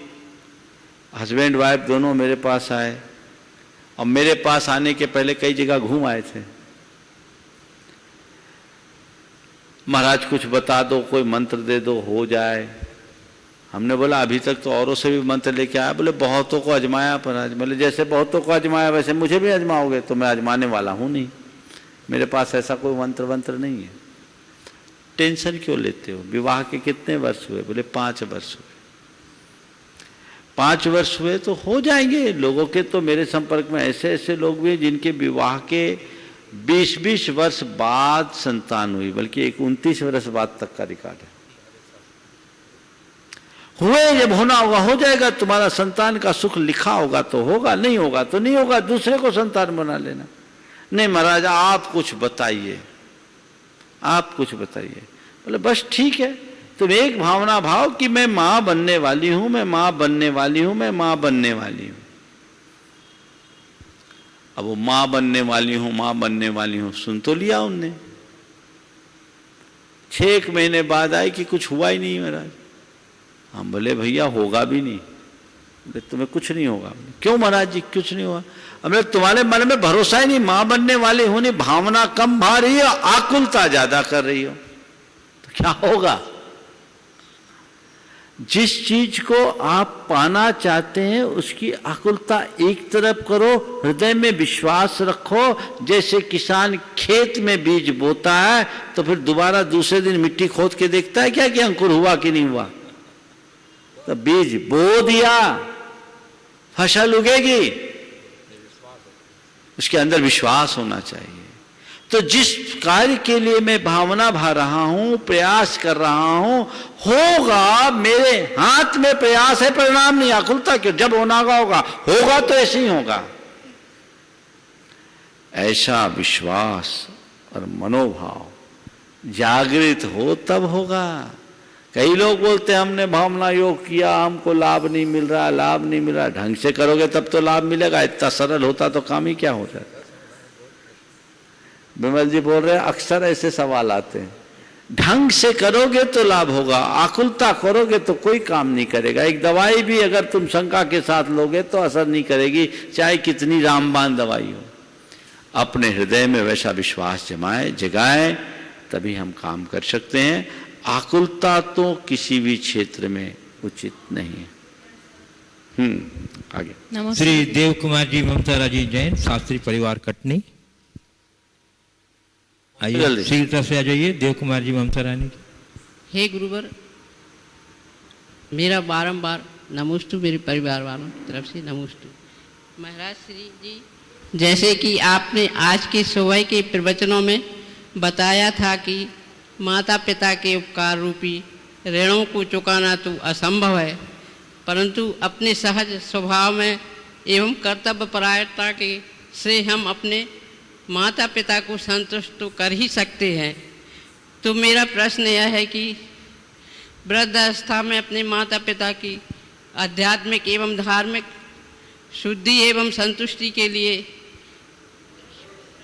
हस्बैंड वाइफ दोनों मेरे पास आए, और मेरे पास आने के पहले कई जगह घूम आए थे। महाराज कुछ बता दो, कोई मंत्र दे दो, हो जाए। हमने बोला अभी तक तो औरों से भी मंत्र लेके आया। बोले बहुतों को आजमाया, पर आज बोले जैसे बहुतों को आजमाया वैसे मुझे भी आजमाओगे? तो मैं आजमाने वाला हूं नहीं, मेरे पास ऐसा कोई मंत्र नहीं है। टेंशन क्यों लेते हो? विवाह के कितने वर्ष हुए? बोले 5 वर्ष हुए। 5 वर्ष हुए तो हो जाएंगे। लोगों के तो मेरे संपर्क में ऐसे ऐसे लोग भी हैं जिनके विवाह के 20-20 वर्ष बाद संतान हुई, बल्कि एक 29 वर्ष बाद तक का रिकॉर्ड है। हुए, जब होना होगा हो जाएगा। तुम्हारा संतान का सुख लिखा होगा तो होगा, नहीं होगा तो नहीं होगा, दूसरे को संतान बना लेना। नहीं महाराज आप कुछ बताइए, आप कुछ बताइए। बोले बस ठीक है, तुम एक भावना भाव कि मैं मां बनने वाली हूं, मैं मां बनने वाली हूं, मैं मां बनने वाली हूं। अब वो मां बनने वाली हूं, मां बनने वाली हूं सुन तो लिया उनने। 6 महीने बाद आई कि कुछ हुआ ही नहीं महाराज। हम बोले भैया होगा भी नहीं। बोले तुम्हें कुछ नहीं होगा। क्यों महाराज जी कुछ नहीं हुआ? हमने तुम्हारे मन में भरोसा ही नहीं, मां बनने वाली हो नहीं, भावना कम भा रही हो, आकुलता ज्यादा कर रही हो, तो क्या होगा? जिस चीज को आप पाना चाहते हैं उसकी आकुलता एक तरफ करो, हृदय में विश्वास रखो। जैसे किसान खेत में बीज बोता है तो फिर दोबारा दूसरे दिन मिट्टी खोद के देखता है क्या कि अंकुर हुआ कि नहीं हुआ। तो बीज बो दिया, फसल उगेगी, उसके अंदर विश्वास होना चाहिए। तो जिस कार्य के लिए मैं भावना भा रहा हूं, प्रयास कर रहा हूं, होगा, मेरे हाथ में प्रयास है, परिणाम नहीं। आकुलता क्यों? जब होना होगा, होगा तो ऐसे ही होगा। ऐसा विश्वास और मनोभाव जागृत हो तब होगा। कई लोग बोलते हैं हमने भावना योग किया, हमको लाभ नहीं मिल रहा, लाभ नहीं मिल रहा। ढंग से करोगे तब तो लाभ मिलेगा। इतना सरल होता तो काम ही क्या होता। विमल जी बोल रहे हैं अक्सर ऐसे सवाल आते हैं। ढंग से करोगे तो लाभ होगा, आकुलता करोगे तो कोई काम नहीं करेगा। एक दवाई भी अगर तुम शंका के साथ लोगे तो असर नहीं करेगी, चाहे कितनी रामबाण दवाई हो। अपने हृदय में वैसा विश्वास जगाए तभी हम काम कर सकते हैं। आकुलता तो किसी भी क्षेत्र में उचित नहीं है। आगे श्री देव कुमार जी ममता राजी जैन, शास्त्री परिवार कटनी। आइए शीघ्रता से आ जाइए। देव कुमार जी ममता रानी। हे गुरुवर, मेरा बारंबार नमोस्तु, मेरे परिवार वालों की तरफ से नमोस्तु। महाराज श्री जी, जैसे कि आपने आज के सुबह के प्रवचनों में बताया था कि माता पिता के उपकार रूपी ऋणों को चुकाना तो असंभव है, परंतु अपने सहज स्वभाव में एवं कर्तव्यपरायणता के से हम अपने माता पिता को संतुष्ट तो कर ही सकते हैं। तो मेरा प्रश्न यह है कि वृद्धावस्था में अपने माता पिता की आध्यात्मिक एवं धार्मिक शुद्धि एवं संतुष्टि के लिए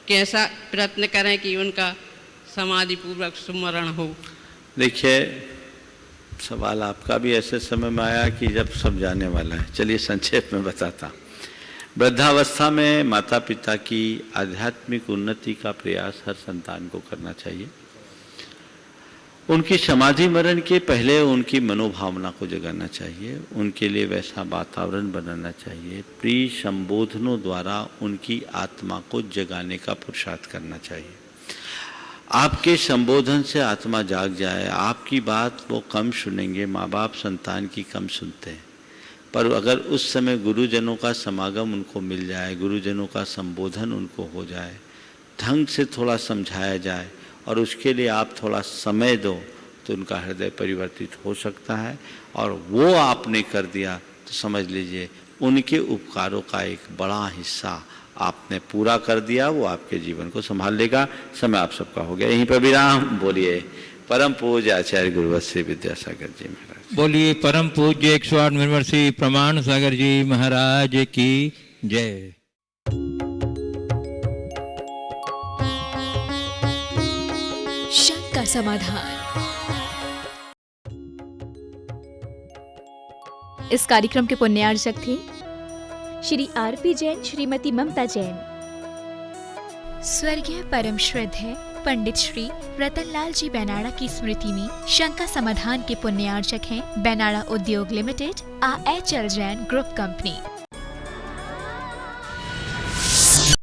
कैसा प्रयत्न करें कि उनका समाधि पूर्वक स्मरण हो। देखिए, सवाल आपका भी ऐसे समय में आया कि जब सब जाने वाला है। चलिए संक्षेप में बताता। वृद्धावस्था में माता पिता की आध्यात्मिक उन्नति का प्रयास हर संतान को करना चाहिए। उनकी समाधि मरण के पहले उनकी मनोभावना को जगाना चाहिए, उनके लिए वैसा वातावरण बनाना चाहिए, प्रिय संबोधनों द्वारा उनकी आत्मा को जगाने का पुरुषार्थ करना चाहिए। आपके संबोधन से आत्मा जाग जाए, आपकी बात वो कम सुनेंगे। माँ बाप संतान की कम सुनते हैं, पर अगर उस समय गुरुजनों का समागम उनको मिल जाए, गुरुजनों का संबोधन उनको हो जाए, ढंग से थोड़ा समझाया जाए और उसके लिए आप थोड़ा समय दो, तो उनका हृदय परिवर्तित हो सकता है। और वो आपने कर दिया तो समझ लीजिए उनके उपकारों का एक बड़ा हिस्सा आपने पूरा कर दिया, वो आपके जीवन को संभाल लेगा। समय आप सबका हो गया, यहीं पर विराम। बोलिए परम पूज्य आचार्य गुरुवर श्री विद्यासागर जी महाराज। बोलिए परम पूज्य 108 मिनवर्षी प्रमाण सागर जी महाराज की जय। शंका समाधान। इस कार्यक्रम के पुण्यार्चक थे श्री आरपी जैन, श्रीमती ममता जैन। स्वर्गीय परम श्रद्धेय पंडित श्री रतनलाल जी बेनाड़ा की स्मृति में शंका समाधान के पुण्यार्चक हैं बेनाड़ा उद्योग limited, R H L Jain group company.